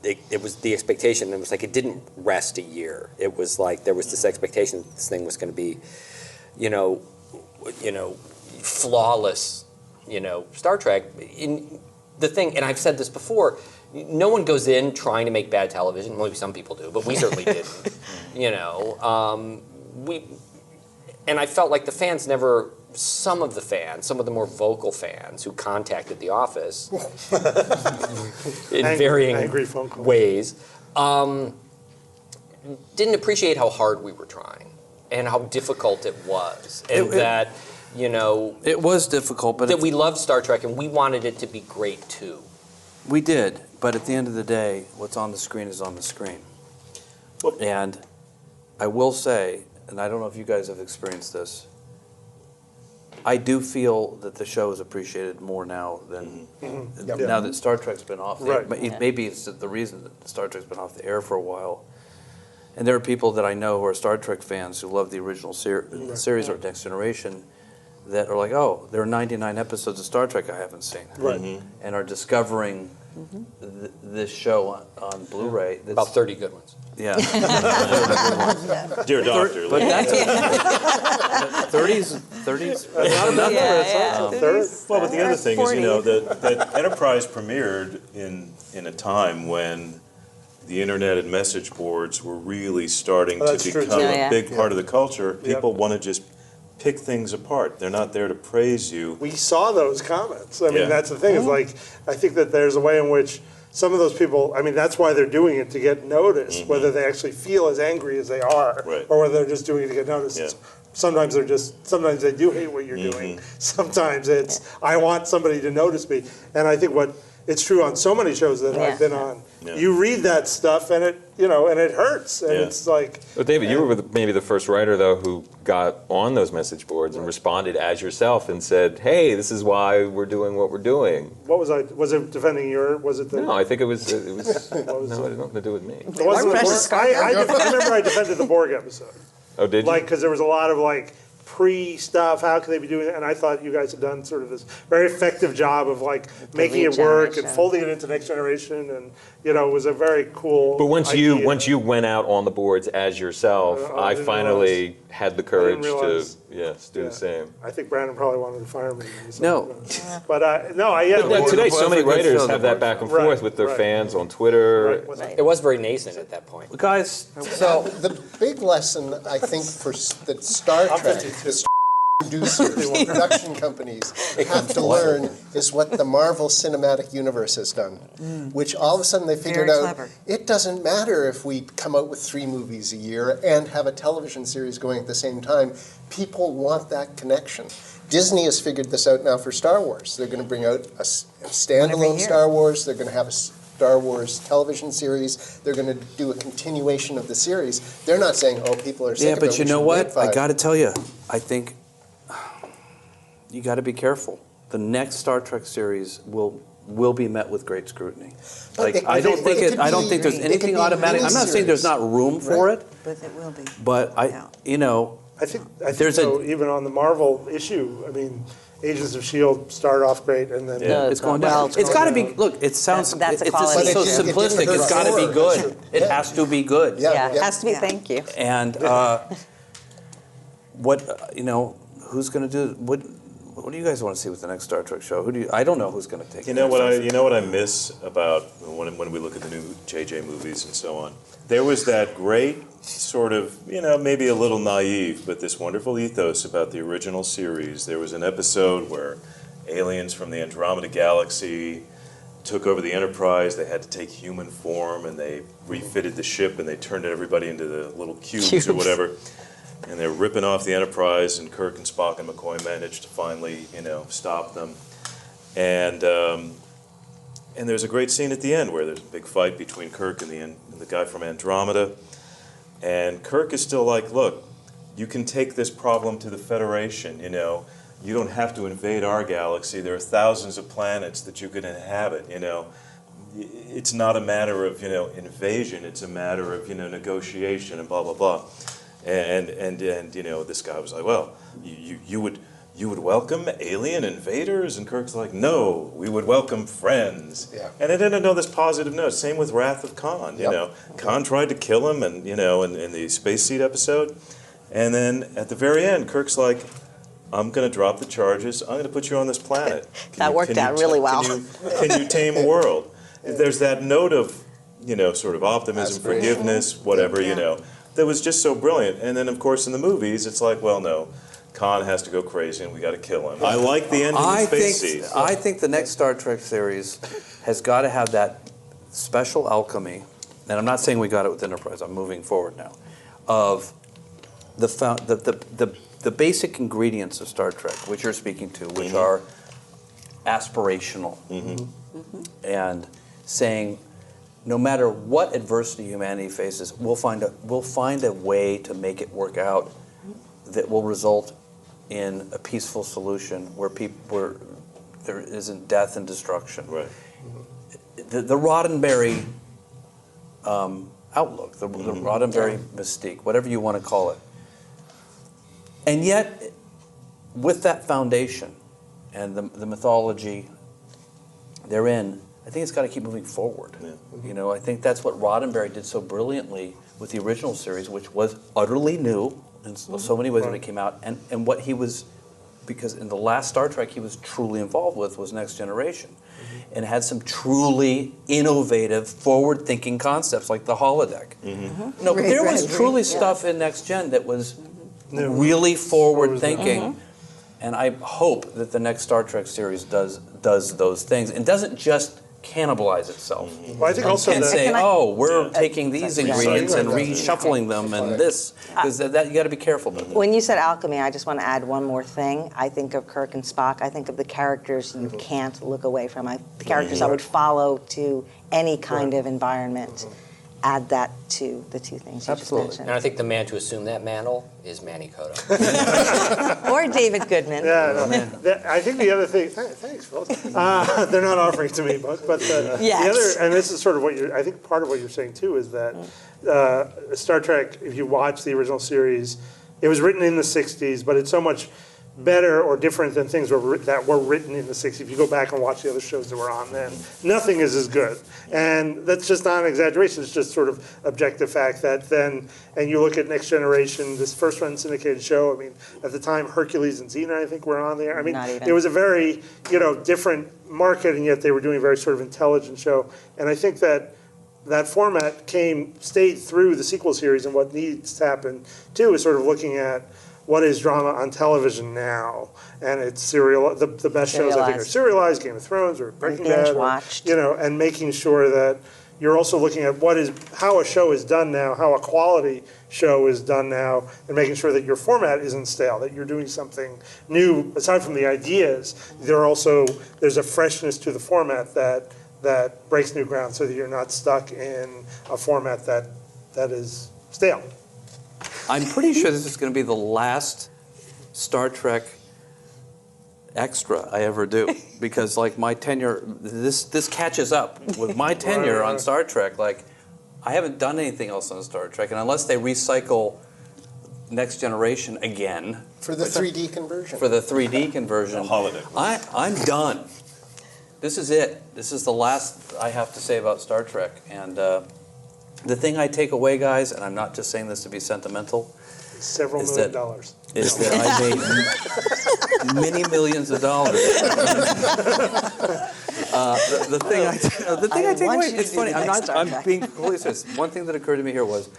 it was the expectation. It was like it didn't rest a year. It was like there was this expectation that this thing was going to be, you know, flawless, you know, Star Trek. In the thing, and I've said this before, no one goes in trying to make bad television. Maybe some people do, but we certainly didn't. You know, and I felt like the fans never. Some of the more vocal fans who contacted the office in varying angry phone calls. ways didn't appreciate how hard we were trying and how difficult it was, and that, you know, It was difficult, but that we loved Star Trek and we wanted it to be great too. we did. But at the end of the day, what's on the screen is on the screen. And I will say, and I don't know if you guys have experienced this, I do feel that the show is appreciated more now than now that Star Trek's been off the air. Right. But maybe it's the reason that Star Trek's been off the air for a while. And there are people that I know who are Star Trek fans who love the original series or Next Generation that are like, oh, there are 99 episodes of Star Trek I haven't seen. Right. And are discovering this show on Blu-ray. That's, About 30 good ones. yeah. Dear Doctor, But like- that's 30s. well, but the other thing is, you know, that Enterprise premiered in a time when the internet and message boards were really starting to That's true, become too. a big part of the culture. People want to just pick things apart. They're not there to praise you. We saw those comments. I mean, Yeah. that's the thing. Is like, I think that there's a way in which some of those people, I mean, that's why they're doing it, to get noticed, whether they actually feel as angry as they are, Right. or whether they're just doing it to get noticed. Yeah. Sometimes sometimes they do hate what you're doing. Sometimes it's, I want somebody to notice me. And I think it's true on so many shows that I've been on. Yeah. You read that stuff and it, you know, and it hurts. And Yeah. it's like, But David, you were maybe the first writer, though, who got on those message boards and responded as yourself and said, hey, this is why we're doing what we're doing. what was it defending was it the? No, I think it was no, it was had nothing to do with me. It wasn't the Precious Borg. I remember I defended the Borg episode. Oh, did you? Like, because there was a lot of like pre-stuff, how could they be doing it? And I thought you guys had done sort of this very effective job of like making it work and regeneration. folding it into Next Generation, and you know, it was a very cool. But once idea. you went out on the boards as yourself, I I didn't finally had the courage to realize. do Yeah. the same. I think Brandon probably wanted to fire me. No. But no, I had But today, so many It was a good writers show, have the that Borg back and show. forth Right, with their right. fans on Twitter. It was very nascent at that point. Guys, So the big lesson, I think, that Star Trek, 52. the Star producers, the production companies have to learn is what the Marvel Cinematic Universe has done, which all of a sudden they figured Very out clever. it doesn't matter if we come out with 3 movies a year and have a television series going at the same time. People want that connection. Disney has figured this out now for Star Wars. They're going to bring out a standalone year. Star Wars. They're going to have a Star Wars television series. They're going to do a continuation of the series. They're not saying, oh, people are sick yeah, of it. but you we know should what? wait 5. I got to tell you, I think you got to be careful. The next Star Trek series will be met with great scrutiny. But Like it- I don't it think could I don't be- think there's it could anything be automatic. I'm not saying there's miniseries. not room for Right. it, But it will be. but Yeah. I think There's a- so, even on the Marvel issue, I mean, Agents of S.H.I.E.L.D. started off great, and then Yeah. it's going Well, down. It's got to be. Look, it sounds. That's a it's quality so issue. But it simplistic. didn't It's got to be hurt good. before. It has to be good. Yeah, it Yeah. has to be. Yeah. Thank you. And who's going to do what? What do you guys want to see with the next Star Trek show? I don't know who's going to take. You the know next what I miss about when we look at the new JJ movies and so on. There was that great sort of, you know, maybe a little naive, but this wonderful ethos about the original series. There was an episode where aliens from the Andromeda Galaxy took over the Enterprise. They had to take human form, and they refitted the ship, and they turned everybody into the little cubes or whatever. And they're ripping off the Enterprise, and Kirk and Spock and McCoy managed to finally, you know, stop them. And there's a great scene at the end where there's a big fight between Kirk and the guy from Andromeda. And Kirk is still like, look, you can take this problem to the Federation, you know. You don't have to invade our galaxy. There are thousands of planets that you could inhabit, you know. it's not a matter of invasion. It's a matter of negotiation and blah blah blah. And this guy was like, well, you would welcome alien invaders, and Kirk's like, no, we would welcome friends. Yeah. And it ended on this positive note. Same with Wrath of Khan. Khan tried to kill him, and in the Space Seed episode, and then at the very end, Kirk's like, I'm going to drop the charges. I'm going to put you on this planet. That worked out really well. Can you tame a world? There's that note of, sort of optimism, Aspiration. forgiveness, whatever, Yeah. that was just so brilliant. And then, of course, in the movies, it's like, well, no, Khan has to go crazy and we got to kill him. I like the ending of Space Seed. I think the next Star Trek series has got to have that special alchemy, and I'm not saying we got it with Enterprise, I'm moving forward now, of the basic ingredients of Star Trek, which you're speaking to, which are aspirational, and saying, no matter what adversity humanity faces, we'll find a way to make it work out that will result in a peaceful solution where there isn't death and destruction. Right. The Roddenberry outlook, the Roddenberry mystique, whatever you want to call it. And yet, with that foundation and the mythology therein, I think it's got to keep moving forward. Yeah. I think that's what Roddenberry did so brilliantly with the original series, which was utterly new in so many ways when it came out. And what he was, because in the last Star Trek he was truly involved with was Next Generation. And had some truly innovative, forward-thinking concepts like the holodeck. No, but there was truly stuff in Next Gen that was really forward-thinking. And I hope that the next Star Trek series does those things and doesn't just cannibalize itself. Well, I think also And that say, we're taking these ingredients and Exactly. reshuffling them and this, because that you got to be careful with. When you said alchemy, I just want to add one more thing. I think of Kirk and Spock. I think of the characters you can't look away from. The characters I would follow to any kind of environment. Add that to the two things you Absolutely. just And mentioned. I think the man to assume that mantle is Manny Coto. Or David Goodman. Yeah, I think the other thing. Thanks, Phil. They're not offering it to me, but the Yes. other, and this is sort of what I think part of what you're saying too is that Star Trek. If you watch the original series, it was written in the '60s, but it's so much better or different than things that were written in the '60s. If you go back and watch the other shows that were on then, nothing is as good. And that's just not an exaggeration. It's just sort of objective fact that then, and you look at Next Generation, this first run syndicated show, I mean, at the time, Hercules and Xena, I think, were on there. I mean, Not even. it was a very, different market, and yet they were doing a very sort of intelligent show. And I think that format stayed through the sequel series, and what needs to happen, too, is sort of looking at what is drama on television now, and it's serial. The best shows I think are serialized, Game of Thrones or Breaking Bad, binge-watched. and making sure that you're also looking at how a show is done now, how a quality show is done now, and making sure that your format isn't stale, that you're doing something new. Aside from the ideas, there's a freshness to the format that breaks new ground, so that you're not stuck in a format that is stale. I'm pretty sure this is going to be the last Star Trek extra I ever do, because like my tenure, this catches up with my tenure on Star Trek. Like, I haven't done anything else on Star Trek, and unless they recycle Next Generation again For the 3D conversion. for the 3D conversion, The holodeck. I'm done. This is it. This is the last I have to say about Star Trek. And the thing I take away, guys, and I'm not just saying this to be sentimental, Several Is million that- dollars. is that I made many millions of dollars. The thing I take want away, you to it's do funny, the I'm next not, Star I'm Trek. being completely serious. One thing that occurred to me here was,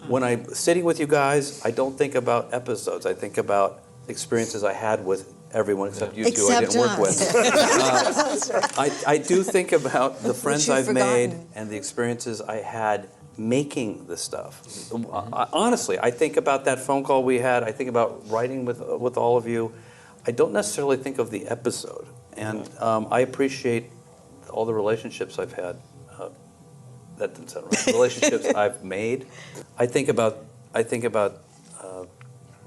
when I'm sitting with you guys, I don't think about episodes. I think about experiences I had with everyone except you two I Except didn't work us. with. I do think about the friends you've I've made forgotten. and the experiences I had making the stuff. Honestly, I think about that phone call we had. I think about writing with all of you. I don't necessarily think of the episode, and I appreciate all the relationships I've had. That didn't sound right. Relationships I've made. I think about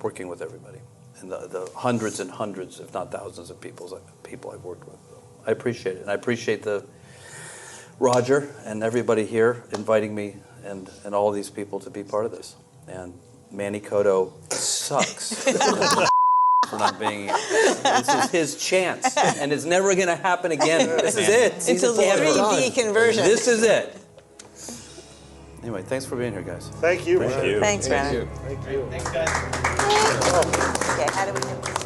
working with everybody, and the hundreds and hundreds, if not thousands, of people I've worked with. I appreciate it, and I appreciate the Roger and everybody here inviting me and all these people to be part of this. And Manny Cotto sucks for not being here. This is his chance, and it's never going to happen again. This is it. Until the 3D conversion. This is it. Anyway, thanks for being here, guys. Thank you. Thank you. Thanks, Brandon. Thank you. Okay, how do we do this?